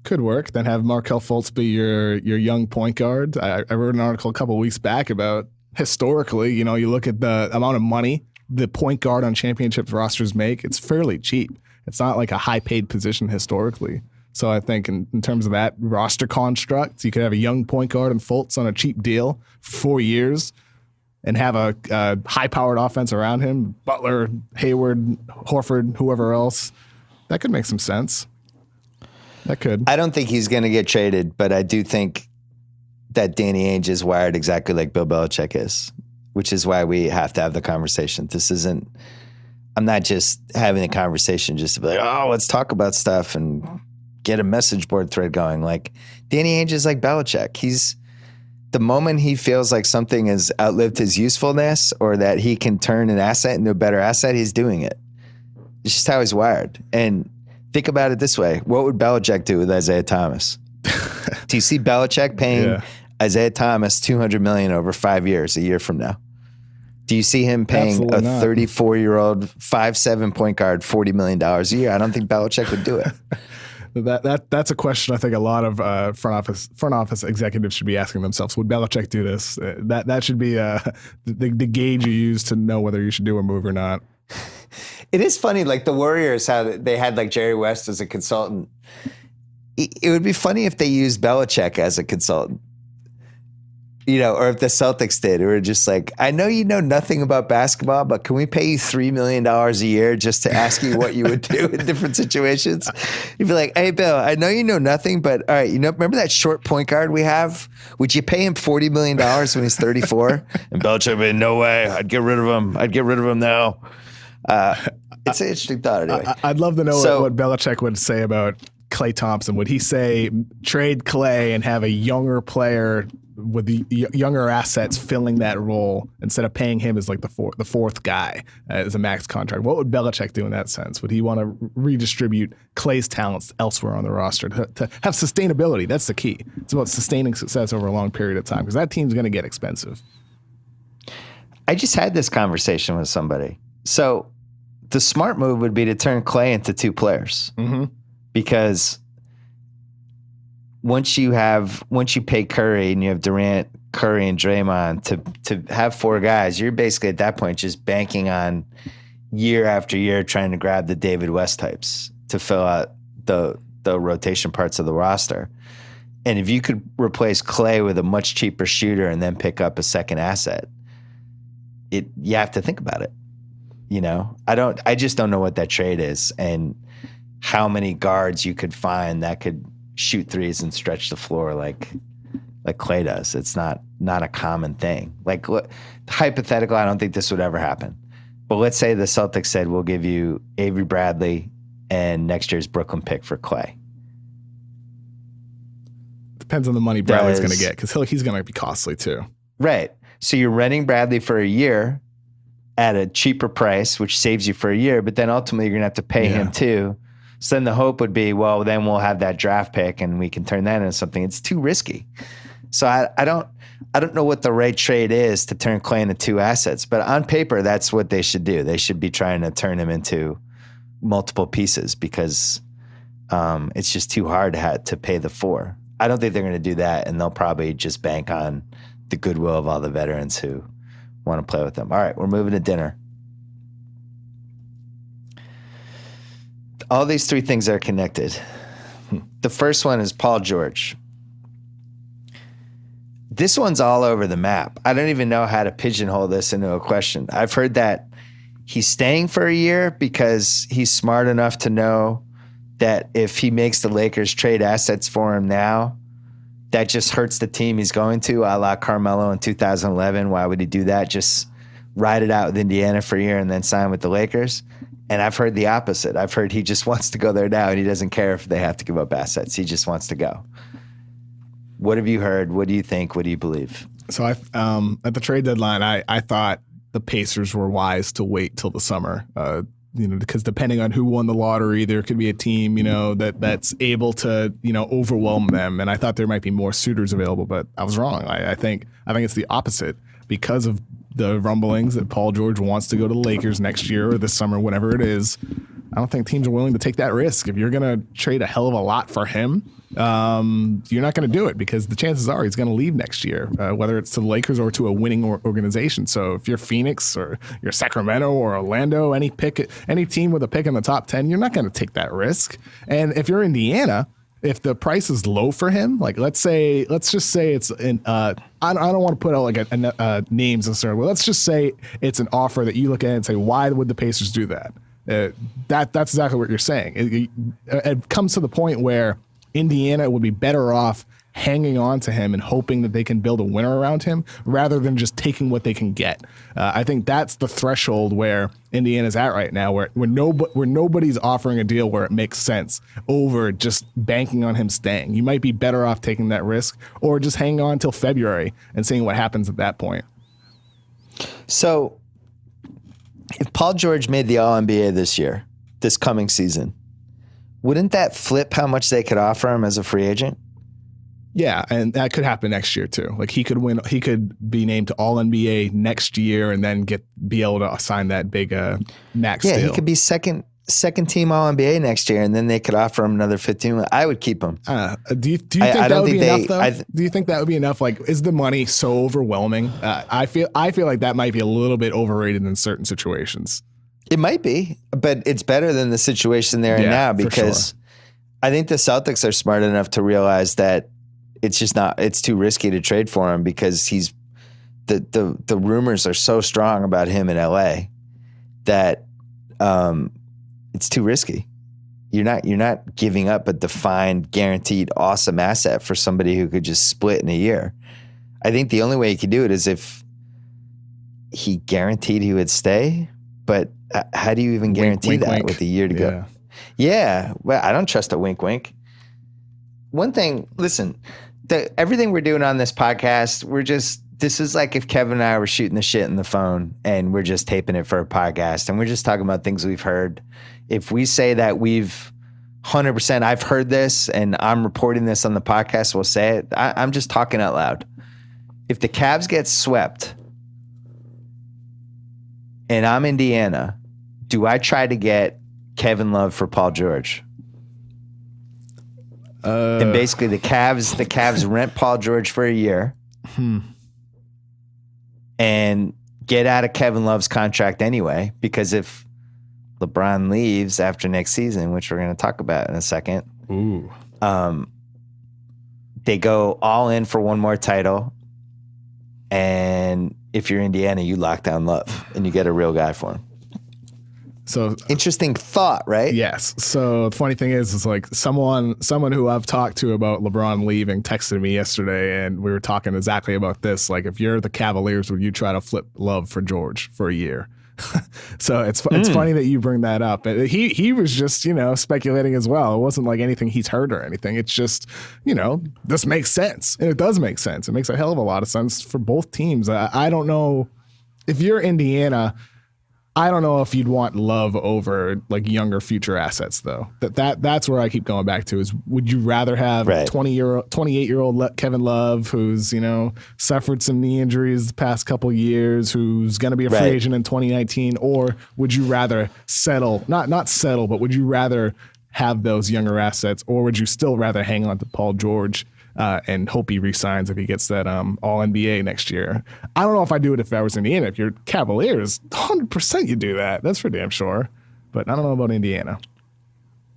Then have Markelle Fultz be your young point guard. I wrote an article a couple of weeks back about historically, you look at the amount of money the point guard on championship rosters make. It's fairly cheap. It's not like a high-paid position historically. So I think in terms of that roster construct, you could have a young point guard and Fultz on a cheap deal for 4 years and have a high-powered offense around him, Butler, Hayward, Horford, whoever else. That could make some sense. That could. I don't think he's going to get traded, but I do think that Danny Ainge is wired exactly like Bill Belichick is, which is why we have to have the conversation. I'm not just having a conversation just to be like, oh, let's talk about stuff and get a message board thread going. Like Danny Ainge is like Belichick. The moment he feels like something has outlived his usefulness or that he can turn an asset into a better asset, he's doing it. It's just how he's wired. And think about it this way. What would Belichick do with Isaiah Thomas? Do you see Belichick paying Isaiah Thomas $200 million over 5 years, a year from now? Do you see him paying a 34-year-old 5'7" point guard $40 million a year? I don't think Belichick would do it. That's a question I think a lot of front office executives should be asking themselves. Would Belichick do this? That should be the gauge you use to know whether you should do a move or not. It is funny, like the Warriors, how they had like Jerry West as a consultant. It would be funny if they used Belichick as a consultant. Or if the Celtics did, or just like, I know you know nothing about basketball, but can we pay you $3 million a year just to ask you what you would do in different situations? You'd be like, hey, Bill, I know you know nothing, but all right, remember that short point guard we have? Would you pay him $40 million when he's 34? And Belichick would be, no way, I'd get rid of him. I'd get rid of him now. It's an interesting thought anyway. I'd love to know what Belichick would say about Klay Thompson. Would he say trade Klay and have a younger player with the younger assets filling that role instead of paying him as like the fourth guy as a max contract? What would Belichick do in that sense? Would he want to redistribute Klay's talents elsewhere on the roster to have sustainability? That's the key. It's about sustaining success over a long period of time because that team's going to get expensive. I just had this conversation with somebody. So the smart move would be to turn Clay into two players, because once you pay Curry and you have Durant, Curry, and Draymond to have four guys, you're basically at that point just banking on year after year trying to grab the David West types to fill out the rotation parts of the roster. And if you could replace Clay with a much cheaper shooter and then pick up a second asset, you have to think about it. You know, I just don't know what that trade is and how many guards you could find that could shoot threes and stretch the floor like Clay does. It's not a common thing. Like, hypothetical, I don't think this would ever happen. But let's say the Celtics said, we'll give you Avery Bradley and next year's Brooklyn pick for Clay. Depends on the money Bradley's going to get, because he's going to be costly too. Right. So you're renting Bradley for a year at a cheaper price, which saves you for a year, but then ultimately you're going to have to pay him too. So then the hope would be, well, then we'll have that draft pick and we can turn that into something. It's too risky. So I don't know what the right trade is to turn Clay into two assets, but on paper, that's what they should do. They should be trying to turn him into multiple pieces, because it's just too hard to pay the four. I don't think they're going to do that, and they'll probably just bank on the goodwill of all the veterans who want to play with them. All right, we're moving to dinner. All these three things are connected. The first one is Paul George. This one's all over the map. I don't even know how to pigeonhole this into a question. I've heard that he's staying for a year because he's smart enough to know that if he makes the Lakers trade assets for him now, that just hurts the team he's going to, a la Carmelo in 2011. Why would he do that? Just ride it out with Indiana for a year and then sign with the Lakers. And I've heard the opposite. I've heard he just wants to go there now and he doesn't care if they have to give up assets. He just wants to go. What have you heard? What do you think? What do you believe? So at the trade deadline, I thought the Pacers were wise to wait till the summer. Because depending on who won the lottery, there could be a team, that's able to, overwhelm them. And I thought there might be more suitors available, but I was wrong. I think it's the opposite, because of the rumblings that Paul George wants to go to the Lakers next year or this summer, whenever it is. I don't think teams are willing to take that risk. If you're going to trade a hell of a lot for him, you're not going to do it, because the chances are he's going to leave next year, whether it's to the Lakers or to a winning organization. So if you're Phoenix or you're Sacramento or Orlando, any team with a pick in the top 10, you're not going to take that risk. And if you're Indiana, if the price is low for him, like let's just say it's I don't want to put out like names necessarily. Let's just say it's an offer that you look at and say, why would the Pacers do that? That's exactly what you're saying. It comes to the point where Indiana would be better off hanging on to him and hoping that they can build a winner around him rather than just taking what they can get. I think that's the threshold where Indiana's at right now, where nobody's offering a deal where it makes sense over just banking on him staying. You might be better off taking that risk or just hanging on until February and seeing what happens at that point. So if Paul George made the All-NBA this coming season, wouldn't that flip how much they could offer him as a free agent? Yeah, and that could happen next year too. Like he could be named to All NBA next year and then be able to sign that big max deal. Yeah, he could be second team All NBA next year, and then they could offer him another 15. I would keep him. Do you think that would be enough though? Do you think that would be enough? Like, is the money so overwhelming? I feel like that might be a little bit overrated in certain situations. It might be, but it's better than the situation they're in now, because I think the Celtics are smart enough to realize that it's too risky to trade for him, because the rumors are so strong about him in LA that it's too risky. You're not giving up a defined, guaranteed, awesome asset for somebody who could just split in a year. I think the only way he could do it is if he guaranteed he would stay, but how do you even guarantee that with a year to go? Yeah, well, I don't trust a wink. One thing, listen, everything we're doing on this podcast, this is like if Kevin and I were shooting the shit in the phone and we're just taping it for a podcast and we're just talking about things we've heard. If we say that we've 100%, I've heard this and I'm reporting this on the podcast, we'll say it. I'm just talking out loud. If the Cavs get swept and I'm Indiana, do I try to get Kevin Love for Paul George? And basically the Cavs rent Paul George for a year and get out of Kevin Love's contract anyway, because if LeBron leaves after next season, which we're going to talk about in a second, they go all in for one more title. And if you're Indiana, you lock down Love and you get a real guy for him. So interesting thought, right? Yes. So the funny thing is like someone who I've talked to about LeBron leaving texted me yesterday, and we were talking exactly about this. Like, if you're the Cavaliers, would you try to flip Love for George for a year? So it's funny that you bring that up. He was just, speculating as well. It wasn't like anything he's heard or anything. It's just, this makes sense. And it does make sense. It makes a hell of a lot of sense for both teams. I don't know if you're Indiana. I don't know if you'd want Love over like younger future assets, though. That's where I keep going back to is, would you rather have 28-year-old Kevin Love, who's suffered some knee injuries the past couple years, who's going to be a free agent in 2019, or would you rather settle, not settle, but would you rather have those younger assets, or would you still rather hang on to Paul George and hope he resigns if he gets that All-NBA next year? I don't know if I'd do it if I was Indiana. If you're Cavaliers, 100% you do that. That's for damn sure. But I don't know about Indiana.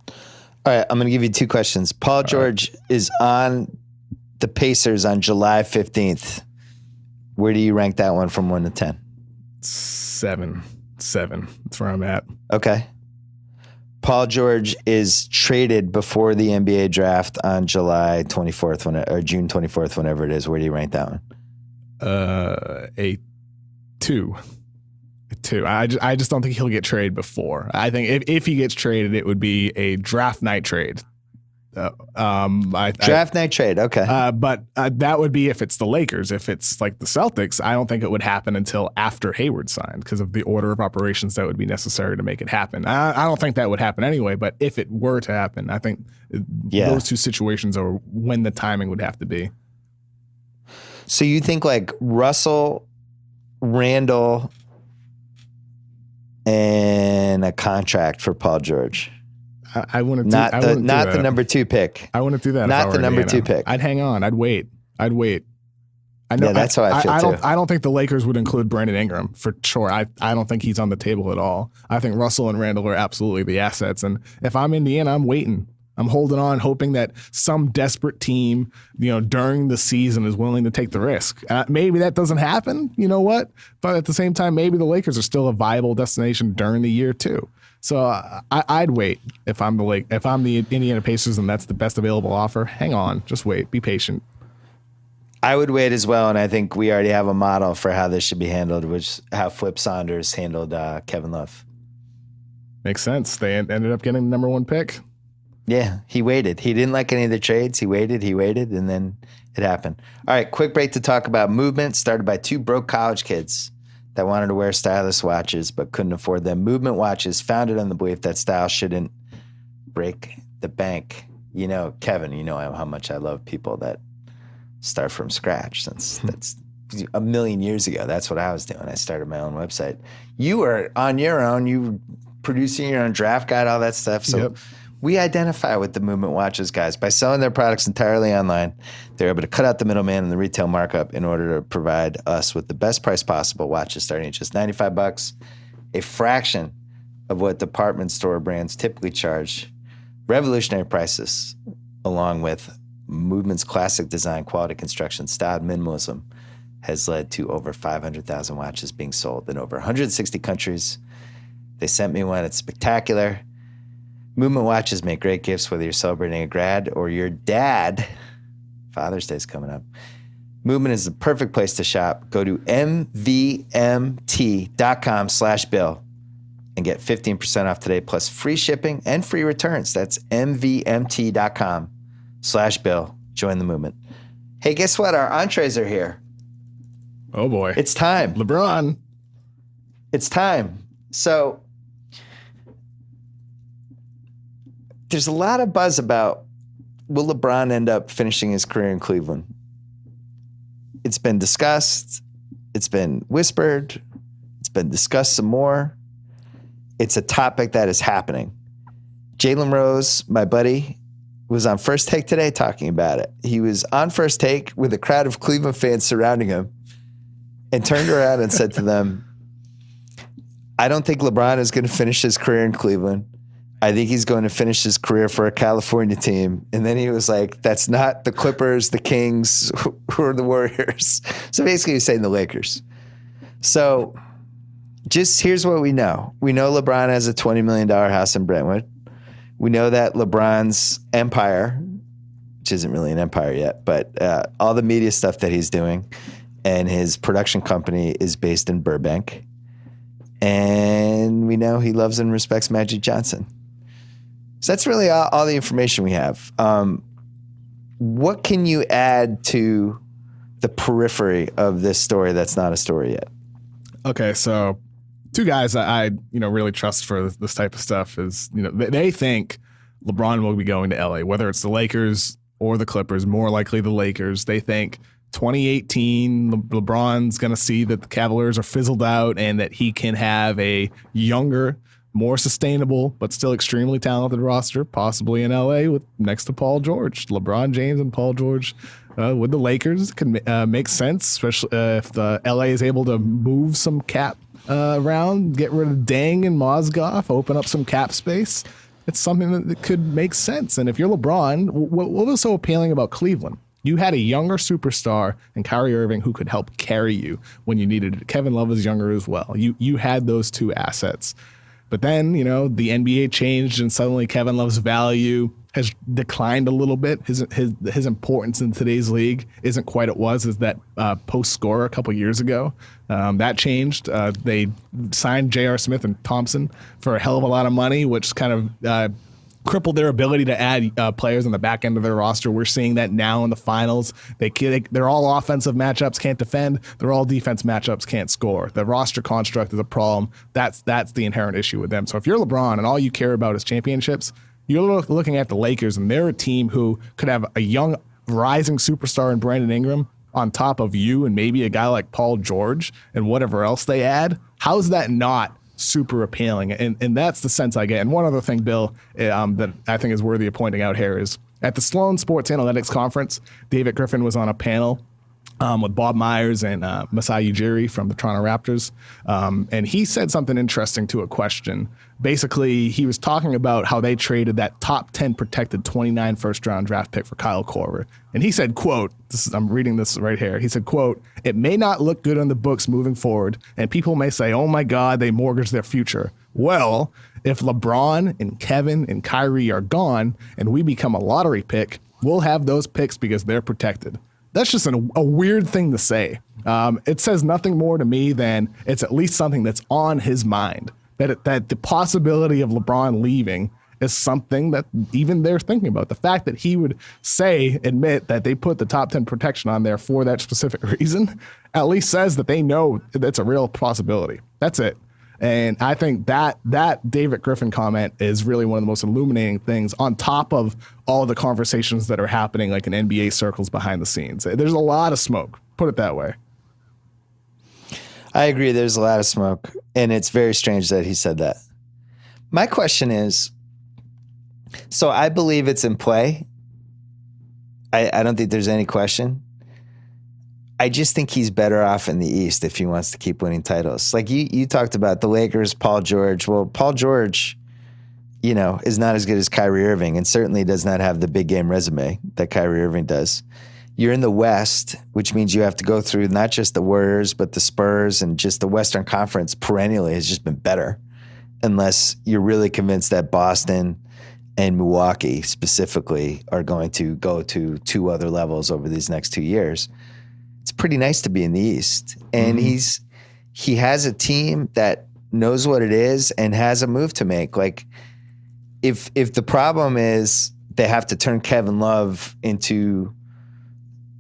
All right, I'm going to give you two questions. Paul George is on the Pacers on July 15th. Where do you rank that one from 1 to 10? 7. That's where I'm at. Okay. Paul George is traded before the NBA draft on July 24th, or June 24th, whenever it is. Where do you rank that one? A 2. A 2. I just don't think he'll get traded before. I think if he gets traded, it would be a draft night trade. Draft night trade. Okay. But that would be if it's the Lakers. If it's like the Celtics, I don't think it would happen until after Hayward signed, because of the order of operations that would be necessary to make it happen. I don't think that would happen anyway, but if it were to happen, I think those two situations are when the timing would have to be. So you think like Russell, Randall, and a contract for Paul George? I wouldn't do not the number 2 pick. I wouldn't do that. Not the number 2 pick. I'd hang on. I'd wait. I know. Yeah, that's how I feel too. I don't think the Lakers would include Brandon Ingram for sure. I don't think he's on the table at all. I think Russell and Randall are absolutely the assets. And if I'm Indiana, I'm waiting. I'm holding on, hoping that some desperate team, during the season is willing to take the risk. Maybe that doesn't happen. You know what? But at the same time, maybe the Lakers are still a viable destination during the year too. So I'd wait if I'm the Indiana Pacers and that's the best available offer. Hang on, just wait, be patient. I would wait as well, and I think we already have a model for how this should be handled, which is how Flip Saunders handled Kevin Love. Makes sense. They ended up getting the number 1 pick. Yeah, he waited. He didn't like any of the trades. He waited, and then it happened. All right, quick break to talk about Movement, started by 2 broke college kids that wanted to wear stylish watches but couldn't afford them. Movement watches, founded on the belief that style shouldn't break the bank. Kevin, how much I love people that start from scratch, since that's a million years ago. That's what I was doing. I started my own website. You were on your own. You were producing your own draft guide, all that stuff. So we identify with the Movement watches guys. By selling their products entirely online, they're able to cut out the middleman and the retail markup in order to provide us with the best price possible. Watches starting at just $95, a fraction of what department store brands typically charge. Revolutionary prices, along with Movement's classic design, quality construction, style, minimalism, has led to over 500,000 watches being sold in over 160 countries. They sent me one. It's spectacular. Movement watches make great gifts, whether you're celebrating a grad or your dad. Father's Day is coming up. Movement is the perfect place to shop. Go to mvmt.com/Bill and get 15% off today, plus free shipping and free returns. That's mvmt.com/Bill. Join the movement. Hey, guess what? Our entrees are here. Oh boy. It's time. LeBron. It's time. So there's a lot of buzz about, will LeBron end up finishing his career in Cleveland? It's been discussed. It's been whispered. It's been discussed some more. it's a topic that is happening. Jalen Rose, my buddy, was on First Take today talking about it. He was on First Take with a crowd of Cleveland fans surrounding him and turned around and said to them, I don't think LeBron is going to finish his career in Cleveland. I think he's going to finish his career for a California team. And then he was like, that's not the Clippers, the Kings, who are the Warriors. So basically he's saying the Lakers. So just here's what we know. We know LeBron has a $20 million house in Brentwood. We know that LeBron's empire, which isn't really an empire yet, but all the media stuff that he's doing and his production company is based in Burbank. And we know he loves and respects Magic Johnson. So that's really all the information we have. What can you add to the periphery of this story that's not a story yet? Okay, so two guys I really trust for this type of stuff is, they think LeBron will be going to LA, whether it's the Lakers or the Clippers, more likely the Lakers. They think 2018, LeBron's going to see that the Cavaliers are fizzled out and that he can have a younger, more sustainable, but still extremely talented roster, possibly in LA with next to Paul George. LeBron James and Paul George with the Lakers can make sense, especially if the LA is able to move some cap around, get rid of Deng and Mozgov, open up some cap space. It's something that could make sense. And if you're LeBron, what was so appealing about Cleveland? You had a younger superstar in Kyrie Irving who could help carry you when you needed it. Kevin Love is younger as well. You had those two assets. But then, the NBA changed and suddenly Kevin Love's value has declined a little bit. His importance in today's league isn't quite what it was as that post scorer a couple years ago. That changed. They signed J.R. Smith and Thompson for a hell of a lot of money, which kind of crippled their ability to add players on the back end of their roster. We're seeing that now in the finals. They're all offensive matchups, can't defend. They're all defense matchups, can't score. The roster construct is a problem. That's the inherent issue with them. So if you're LeBron and all you care about is championships, you're looking at the Lakers, and they're a team who could have a young rising superstar in Brandon Ingram on top of you and maybe a guy like Paul George and whatever else they add. How's that not super appealing? And that's the sense I get. And one other thing, Bill, that I think is worthy of pointing out here is at the Sloan Sports Analytics Conference, David Griffin was on a panel with Bob Myers and Masai Ujiri from the Toronto Raptors. And he said something interesting to a question. Basically, he was talking about how they traded that top 10 protected 29 first-round draft pick for Kyle Korver. And he said, quote, I'm reading this right here. He said, quote, "It may not look good on the books moving forward, and people may say, oh my God, they mortgaged their future. Well, if LeBron and Kevin and Kyrie are gone and we become a lottery pick, we'll have those picks because they're protected." That's just a weird thing to say. It says nothing more to me than it's at least something that's on his mind. That the possibility of LeBron leaving is something that even they're thinking about. The fact that he would admit that they put the top 10 protection on there for that specific reason, at least says that they know that's a real possibility. That's it. And I think that David Griffin comment is really one of the most illuminating things on top of all of the conversations that are happening like in NBA circles behind the scenes. There's a lot of smoke, put it that way. I agree. There's a lot of smoke, and it's very strange that he said that. My question is, so I believe it's in play. I don't think there's any question. I just think he's better off in the East if he wants to keep winning titles. Like you talked about the Lakers, Paul George. Well, Paul George, is not as good as Kyrie Irving and certainly does not have the big game resume that Kyrie Irving does. You're in the West, which means you have to go through not just the Warriors, but the Spurs, and just the Western Conference perennially has just been better, unless you're really convinced that Boston and Milwaukee specifically are going to go to two other levels over these next 2 years. It's pretty nice to be in the East. And he has a team that knows what it is and has a move to make. Like if the problem is they have to turn Kevin Love into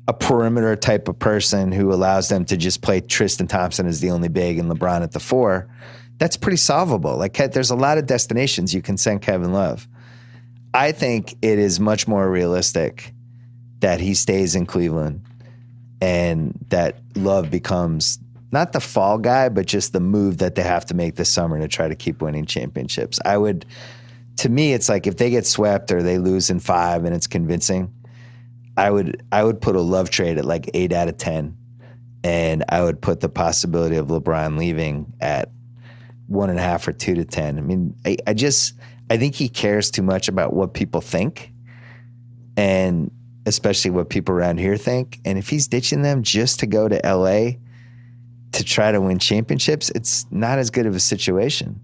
a perimeter type of person who allows them to just play Tristan Thompson as the only big and LeBron at the 4, that's pretty solvable. Like there's a lot of destinations you can send Kevin Love. I think it is much more realistic that he stays in Cleveland and that Love becomes not the fall guy, but just the move that they have to make this summer to try to keep winning championships. To me, it's like if they get swept or they lose in 5 and it's convincing, I would put a Love trade at like 8 out of 10. And I would put the possibility of LeBron leaving at 1.5 or 2 to 10. I mean, I think he cares too much about what people think, and especially what people around here think. And if he's ditching them just to go to LA to try to win championships, it's not as good of a situation.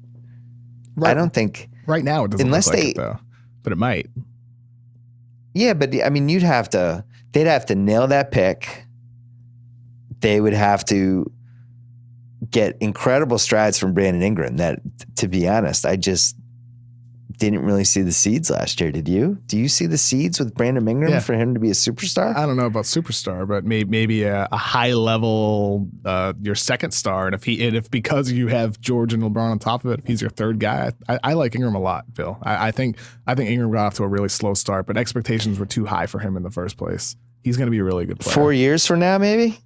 Right. I don't think right now it doesn't look like it though, but it might. Yeah, but I mean, they'd have to nail that pick. They would have to get incredible strides from Brandon Ingram that, to be honest, I just didn't really see the seeds last year. Did you? Do you see the seeds with Brandon Ingram for him to be a superstar? I don't know about superstar, but maybe a high level, your second star. And if because you have George and LeBron on top of it, if he's your third guy, I like Ingram a lot, Bill. I think Ingram got off to a really slow start, but expectations were too high for him in the first place. He's going to be a really good player. 4 years from now, maybe?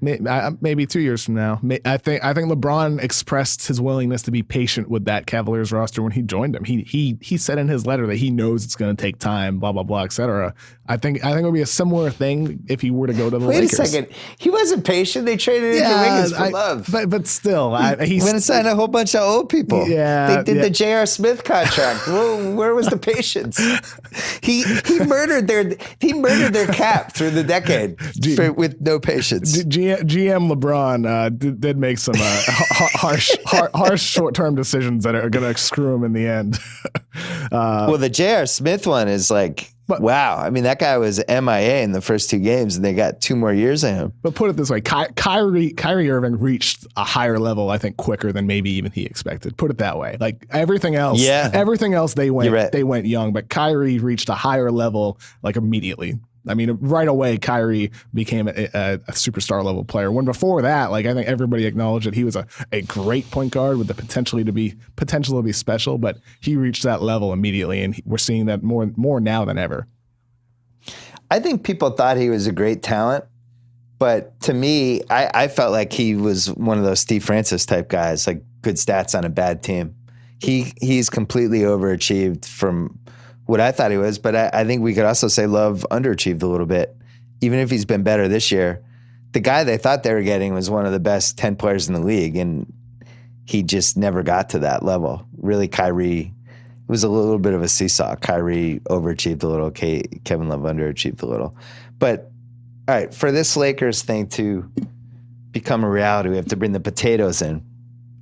Maybe 2 years from now. I think LeBron expressed his willingness to be patient with that Cavaliers roster when he joined them. He said in his letter that he knows it's going to take time, blah blah blah, etc. I think it would be a similar thing if he were to go to the Lakers. Wait a second, he wasn't patient. They traded Andrew Wiggins for Love, but still, he went and signed a whole bunch of old people. Yeah, they did the J.R. Smith contract. Where was the patience? He murdered their cap through the decade with no patience. GM LeBron did make some harsh short-term decisions that are going to screw him in the end. Well, the J.R. Smith one is like, wow. I mean, that guy was MIA in the first 2 games, and they got 2 more years of him. But put it this way, Kyrie Irving reached a higher level, I think, quicker than maybe even he expected. Put it that way. Like everything else they went young, but Kyrie reached a higher level like immediately. I mean, right away, Kyrie became a superstar level player. When before that, like I think everybody acknowledged that he was a great point guard with the potential to be special, but he reached that level immediately, and we're seeing that more now than ever. I think people thought he was a great talent, but to me, I felt like he was one of those Steve Francis type guys, like good stats on a bad team. He's completely overachieved from what I thought he was, but I think we could also say Love underachieved a little bit. Even if he's been better this year, the guy they thought they were getting was one of the best 10 players in the league, and he just never got to that level. Really, Kyrie, it was a little bit of a seesaw. Kyrie overachieved a little, Kevin Love underachieved a little. But, all right, for this Lakers thing to become a reality, we have to bring the potatoes in.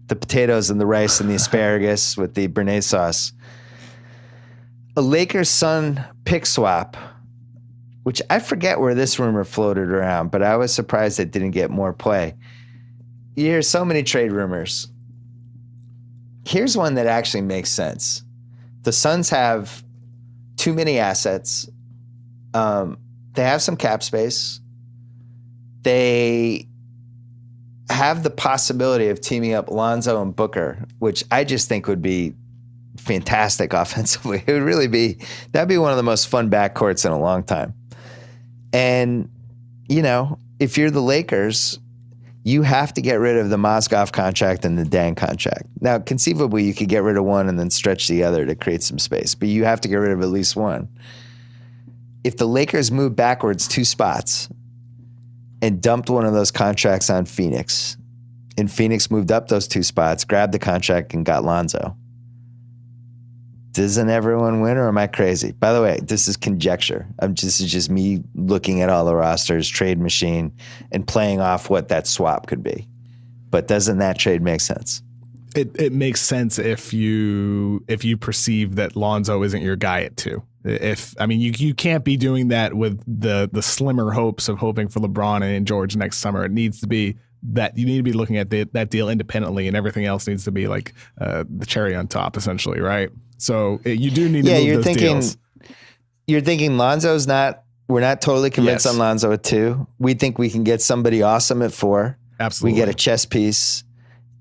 The potatoes and the rice and the asparagus with the béarnaise sauce. A Lakers-Sun pick swap, which I forget where this rumor floated around, but I was surprised it didn't get more play. You hear so many trade rumors. Here's one that actually makes sense. The Suns have too many assets. They have some cap space. They have the possibility of teaming up Lonzo and Booker, which I just think would be fantastic offensively. It would really be, that'd be one of the most fun backcourts in a long time. And, you know, if you're the Lakers, you have to get rid of the Mozgov contract and the Dan contract. Now, conceivably, you could get rid of one and then stretch the other to create some space, but you have to get rid of at least one. If the Lakers move backwards 2 spots and dumped one of those contracts on Phoenix, and Phoenix moved up those 2 spots, grabbed the contract and got Lonzo, doesn't everyone win, or am I crazy? By the way, this is conjecture. This is just me looking at all the rosters, trade machine, and playing off what that swap could be. But doesn't that trade make sense? It makes sense if you perceive that Lonzo isn't your guy at 2. You can't be doing that with the slimmer hopes of hoping for LeBron and George next summer. It needs to be that you need to be looking at that deal independently, and everything else needs to be like the cherry on top, essentially, right? So you do need to move those deals. You're thinking Lonzo's not, we're not totally convinced on Lonzo at 2. We think we can get somebody awesome at 4. Absolutely. We get a chess piece,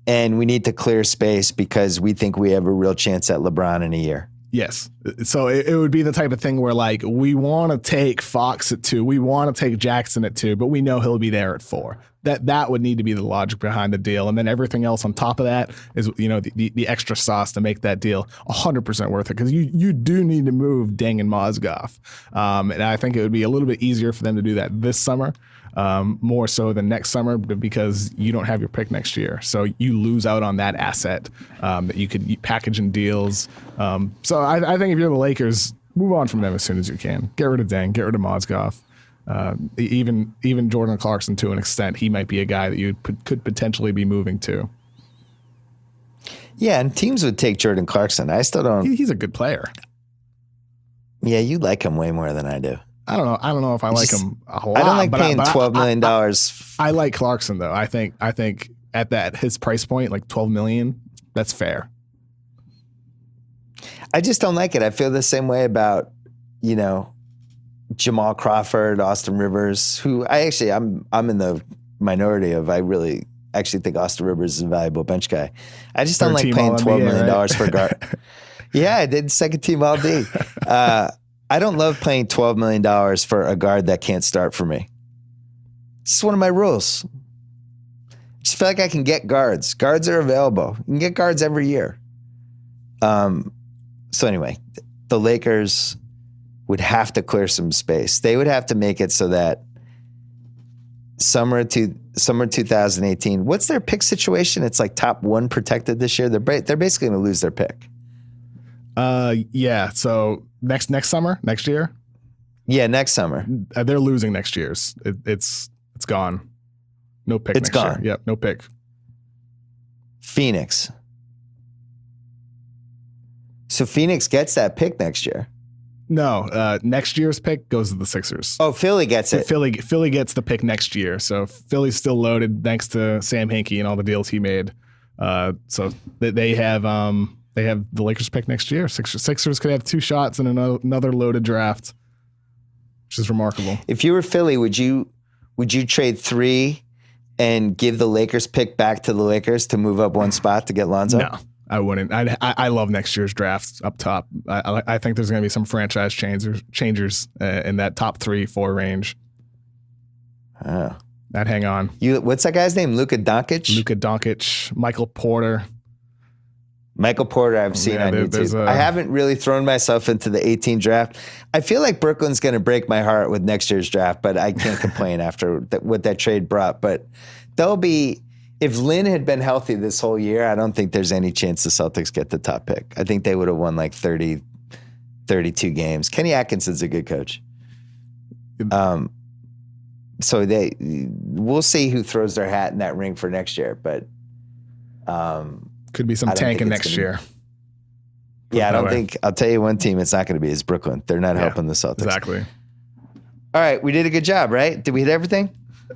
and we need to clear space because we think we have a real chance at LeBron in a year. Yes. So it would be the type of thing where, like, we want to take Fox at 2. We want to take Jackson at 2, but we know he'll be there at 4. that would need to be the logic behind the deal. And then everything else on top of that is, the extra sauce to make that deal 100% worth it. Because you do need to move Deng and Mozgov. And I think it would be a little bit easier for them to do that this summer, more so than next summer, because you don't have your pick next year. So you lose out on that asset that you could package in deals. So I think if you're the Lakers, move on from them as soon as you can. Get rid of Deng, get rid of Mozgov. Even Jordan Clarkson, to an extent, he might be a guy that you could potentially be moving to. Yeah, and teams would take Jordan Clarkson. I still don't. He's a good player. Yeah, you like him way more than I do. I don't know if I like him a whole lot. I don't like paying $12 million. I like Clarkson though. I think at his price point, like $12 million, that's fair. I just don't like it. I feel the same way about, Jamal Crawford, Austin Rivers, who I'm in the minority of. I really actually think Austin Rivers is a valuable bench guy. I just don't like paying $12 million for a guard. Yeah, I did second team all D. I don't love paying $12 million for a guard that can't start for me. It's just one of my rules. I just feel like I can get guards. Guards are available. You can get guards every year. So anyway, the Lakers would have to clear some space. They would have to make it so that summer 2018. What's their pick situation? It's like top one protected this year. They're basically going to lose their pick. Yeah. So next summer, next year. Yeah, next summer. They're losing next year's. It's gone. No pick. It's next gone. Year. Yep. No pick. Phoenix. So Phoenix gets that pick next year. No, next year's pick goes to the Sixers. Oh, Philly gets it. Philly gets the pick next year. So Philly's still loaded thanks to Sam Hinkie and all the deals he made. So they have the Lakers pick next year. Sixers could have 2 shots in another loaded draft, which is remarkable. If you were Philly, would you trade 3 and give the Lakers pick back to the Lakers to move up 1 spot to get Lonzo? No. I wouldn't. I love next year's drafts up top. I think there's going to be some franchise changers in that top 3-4 range. Oh. I'd hang on. What's that guy's name? Luka Doncic, Michael Porter. I've seen on YouTube. I haven't really thrown myself into the 18 draft. I feel like Brooklyn's going to break my heart with next year's draft, but I can't complain after what that trade brought. But they'll be. If Lynn had been healthy this whole year, I don't think there's any chance the Celtics get the top pick. I think they would have won like 30, 32 games. Kenny Atkinson's a good coach. So we'll see who throws their hat in that ring for next year. But could be some tanking next year. Yeah, I don't think. I'll tell you one team it's not going to be is Brooklyn. They're not helping the Celtics. Exactly. All right, we did a good job, right? Did we hit everything?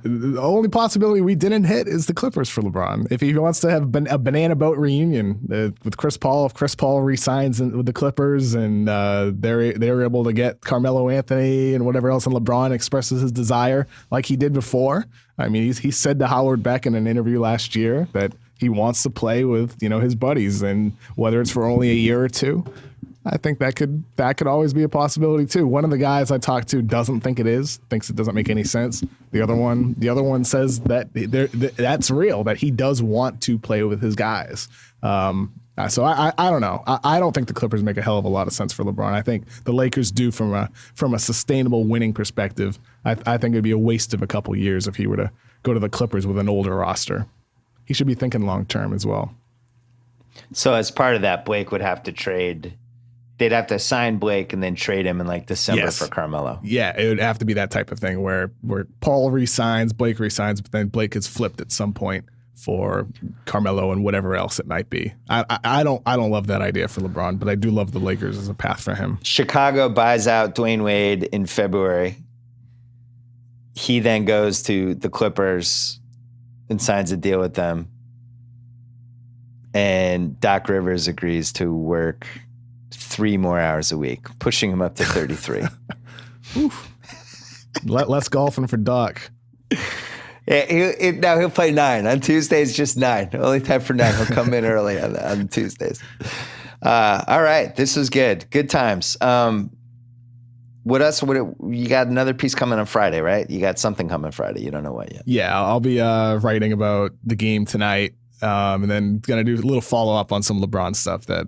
The only possibility we didn't hit is the Clippers for LeBron. If he wants to have a banana boat reunion with Chris Paul, if Chris Paul re-signs with the Clippers and they're able to get Carmelo Anthony and whatever else, and LeBron expresses his desire like he did before. I mean, he said to Howard Beck in an interview last year that he wants to play with his buddies, and whether it's for only a year or 2. I think that could always be a possibility too. One of the guys I talked to doesn't think it is, thinks it doesn't make any sense. The other one says that that's real, that he does want to play with his guys. So I don't know. I don't think the Clippers make a hell of a lot of sense for LeBron. I think the Lakers do from a sustainable winning perspective. I think it'd be a waste of a couple years if he were to go to the Clippers with an older roster. He should be thinking long term as well. So as part of that, Blake would have to trade. They'd have to sign Blake and then trade him in like December for Carmelo. Yeah, it would have to be that type of thing where Paul resigns, Blake resigns, but then Blake gets flipped at some point for Carmelo and whatever else it might be. I don't love that idea for LeBron, but I do love the Lakers as a path for him. Chicago buys out Dwayne Wade in February. He then goes to the Clippers and signs a deal with them. And Doc Rivers agrees to work 3 more hours a week, pushing him up to 33. Less golfing for Doc. Yeah, now he'll play 9. On Tuesdays, just 9. Only time for 9. He'll come in early on Tuesdays. All right. This was good. Good times. What else? You got another piece coming on Friday, right? You got something coming Friday. You don't know what yet. Yeah, I'll be writing about the game tonight, and then gonna do a little follow up on some LeBron stuff that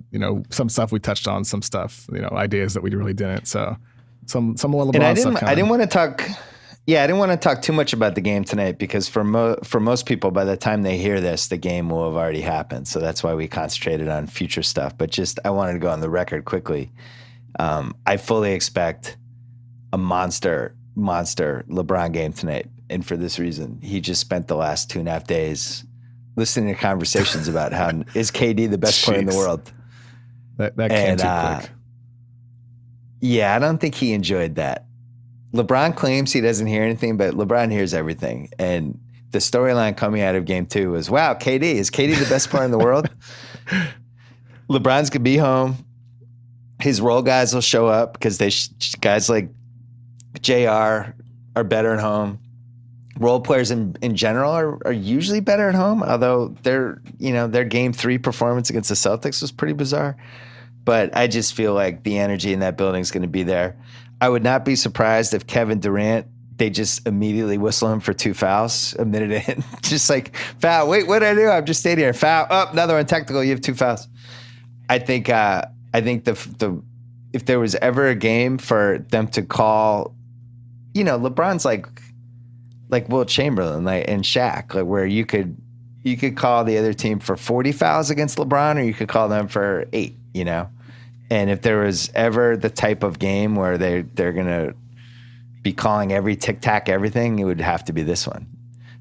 some stuff we touched on, some stuff ideas that we really didn't. So some more LeBron and stuff. I didn't want to talk. Yeah, I didn't want to talk too much about the game tonight because for most people, by the time they hear this, the game will have already happened. So that's why we concentrated on future stuff. But I wanted to go on the record quickly. I fully expect a monster LeBron game tonight. And for this reason, he just spent the last 2.5 days listening to conversations about how is KD the best player in the world. That came too quick. Yeah, I don't think he enjoyed that. LeBron claims he doesn't hear anything, but LeBron hears everything. And the storyline coming out of game 2 was, wow, is KD the best player in the world? LeBron's going to be home. His role guys will show up because guys like JR are better at home. Role players in general are usually better at home, although their game 3 performance against the Celtics was pretty bizarre. But I just feel like the energy in that building is going to be there. I would not be surprised if Kevin Durant, they just immediately whistle him for 2 fouls a minute in. Just like, foul, wait, what did I do? I'm just standing here. Foul, another one technical, you have 2 fouls. I think the if there was ever a game for them to call, LeBron's like Wilt Chamberlain and Shaq, like where you could call the other team for 40 fouls against LeBron, or you could call them for 8, And if there was ever the type of game where they're going to be calling every tic-tac everything, it would have to be this one.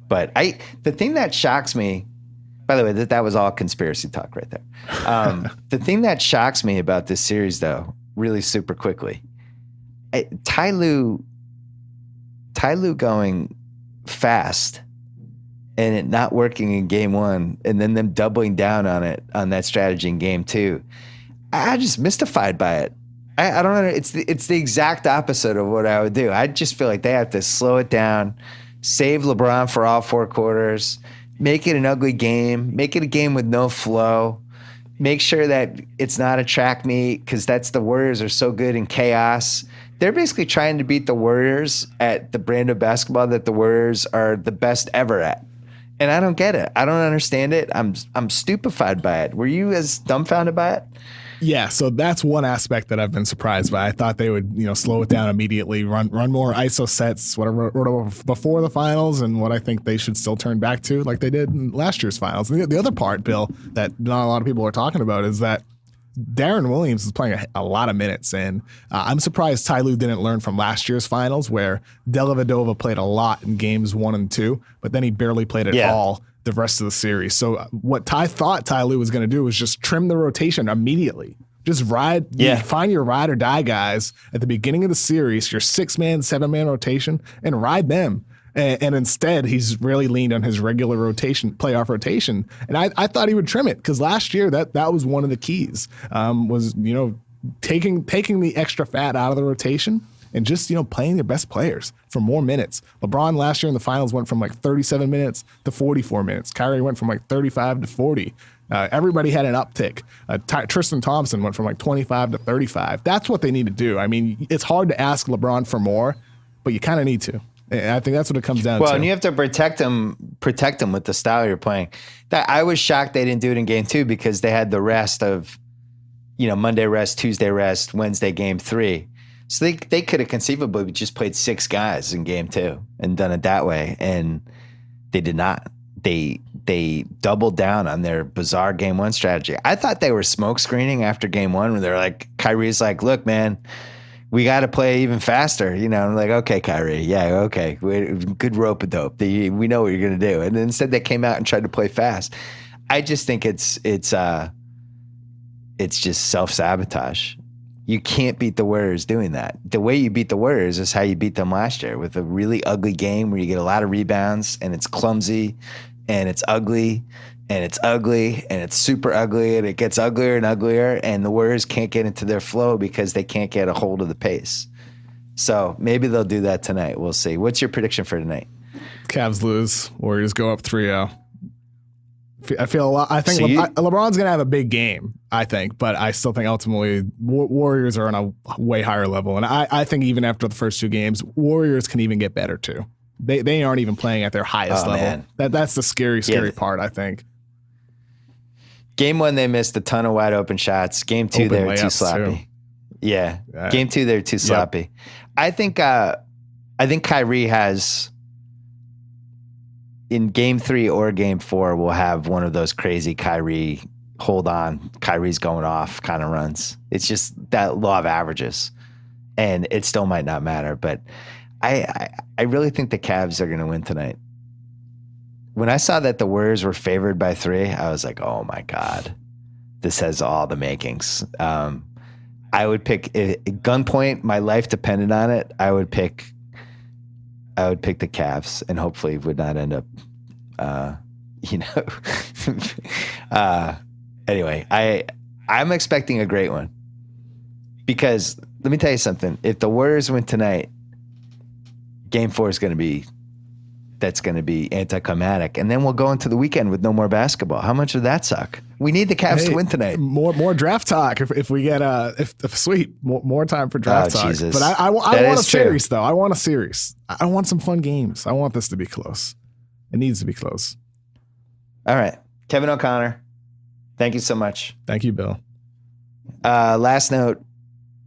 But the thing that shocks me, by the way, that was all conspiracy talk right there. The thing that shocks me about this series, though, really super quickly, Ty Lue going fast and it not working in game 1 and then them doubling down on that strategy in game 2. I'm just mystified by it. I don't know. It's the exact opposite of what I would do. I just feel like they have to slow it down, save LeBron for all 4 quarters, make it an ugly game, make it a game with no flow, make sure that it's not a track meet because the Warriors are so good in chaos. They're basically trying to beat the Warriors at the brand of basketball that the Warriors are the best ever at. And I don't get it. I don't understand it. I'm stupefied by it. Were you as dumbfounded by it? Yeah, so that's one aspect that I've been surprised by. I thought they would, slow it down immediately, run more ISO sets, whatever before the finals, and what I think they should still turn back to, like they did in last year's finals. The other part, Bill, that not a lot of people are talking about is that Darren Williams is playing a lot of minutes, and I'm surprised Ty Lue didn't learn from last year's finals, where Dellavedova played a lot in games 1 and 2, but then he barely played at all the rest of the series. So what Ty Lue was going to do was just trim the rotation immediately. Just find your ride or die guys at the beginning of the series, your 6-man, 7-man rotation, and ride them. And instead, he's really leaned on his regular playoff rotation. And I thought he would trim it because last year that was one of the keys, was taking the extra fat out of the rotation and just, playing your best players for more minutes. LeBron last year in the finals went from 37 minutes to 44 minutes. Kyrie went from 35 to 40. Everybody had an uptick. Tristan Thompson went from 25 to 35. That's what they need to do. I mean, it's hard to ask LeBron for more, but you kind of need to. And I think that's what it comes down to. Well, and you have to protect him with the style you're playing. I was shocked they didn't do it in game 2 because they had the rest of, Monday rest, Tuesday rest, Wednesday game 3. So they could have conceivably just played 6 guys in game 2 and done it that way. And they did not. They doubled down on their bizarre game 1 strategy. I thought they were smoke screening after game 1 when they're like, Kyrie's like, look, man, we got to play even faster. I'm like, okay, Kyrie. Yeah, okay. Good rope-a-dope. We know what you're going to do. And instead they came out and tried to play fast. I just think it's just self-sabotage. You can't beat the Warriors doing that. The way you beat the Warriors is how you beat them last year, with a really ugly game where you get a lot of rebounds and it's clumsy and it's ugly and it's ugly and it's super ugly and it gets uglier and uglier, and the Warriors can't get into their flow because they can't get a hold of the pace. So maybe they'll do that tonight. We'll see. What's your prediction for tonight? Cavs lose. Warriors go up 3-0. I feel a lot. I think So LeBron's going to have a big game, I think, but I still think ultimately Warriors are on a way higher level. And I think even after the first two games, Warriors can even get better too. They aren't even playing at their highest level. Man. That's the scary part, I think. Game 1, they missed a ton of wide open shots. Game 2, they were too sloppy. Too. Yeah. Game 2, they're too sloppy. Yep. I think Kyrie has, in Game 3 or Game 4, we'll have one of those crazy Kyrie, hold on, Kyrie's going off kind of runs. It's just that law of averages. And it still might not matter. But I really think the Cavs are going to win tonight. When I saw that the Warriors were favored by 3, I was like, oh my God, this has all the makings. I would pick at gunpoint. My life depended on it. I would pick the Cavs, and hopefully would not end up, anyway, I'm expecting a great one, because let me tell you something. If the Warriors win tonight, Game 4 is going to be anticlimactic, and then we'll go into the weekend with no more basketball. How much would that suck? We need the Cavs to win tonight. More draft talk if we get more time for draft talk. Jesus. But I want a series though. I want a series. I want some fun games. I want this to be close. It needs to be close. All right, Kevin O'Connor, thank you so much. Thank you, Bill. Last note.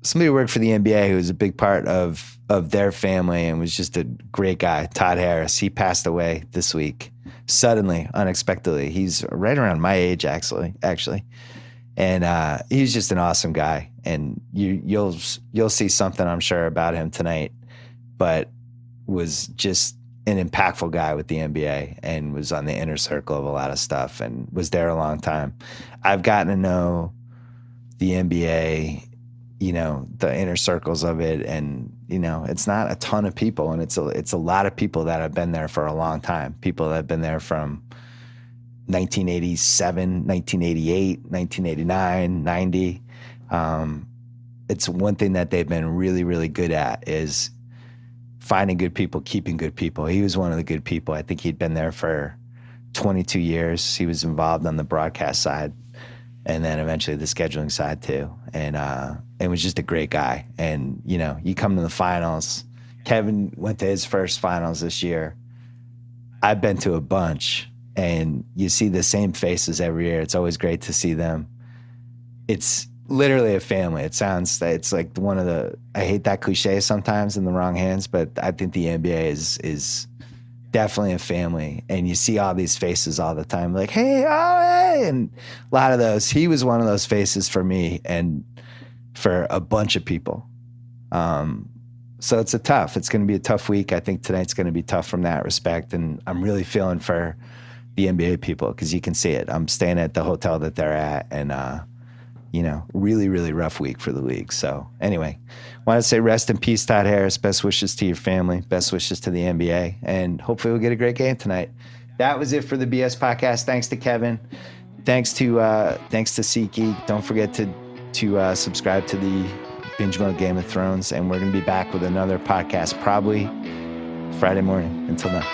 Somebody who worked for the NBA who was a big part of their family and was just a great guy, Todd Harris. He passed away this week, suddenly, unexpectedly. He's right around my age, actually. And he's just an awesome guy. And you'll see something, I'm sure, about him tonight. But was just an impactful guy with the NBA and was on the inner circle of a lot of stuff and was there a long time. I've gotten to know the NBA, the inner circles of it. And, it's not a ton of people, and it's a lot of people that have been there for a long time. People that have been there from 1987, 1988, 1989, 90. It's one thing that they've been really, really good at is finding good people, keeping good people. He was one of the good people. I think he'd been there for 22 years. He was involved on the broadcast side, and then eventually the scheduling side too. And was just a great guy. And, you come to the finals. Kevin went to his first finals this year. I've been to a bunch, and you see the same faces every year. It's always great to see them. It's literally a family. It's like I hate that cliche sometimes in the wrong hands, but I think the NBA is definitely a family. And you see all these faces all the time, like, hey, and a lot of those. He was one of those faces for me and for a bunch of people. So it's going to be a tough week. I think tonight's going to be tough from that respect. And I'm really feeling for the NBA people, because you can see it. I'm staying at the hotel that they're at, and, really, really rough week for the league. So anyway, want to say rest in peace, Todd Harris. Best wishes to your family. Best wishes to the NBA. And hopefully we'll get a great game tonight. That was it for the BS podcast. Thanks to Kevin. Thanks to SeatGeek. Don't forget to subscribe to the Binge Mode Game of Thrones, and we're going to be back with another podcast probably Friday morning. Until then.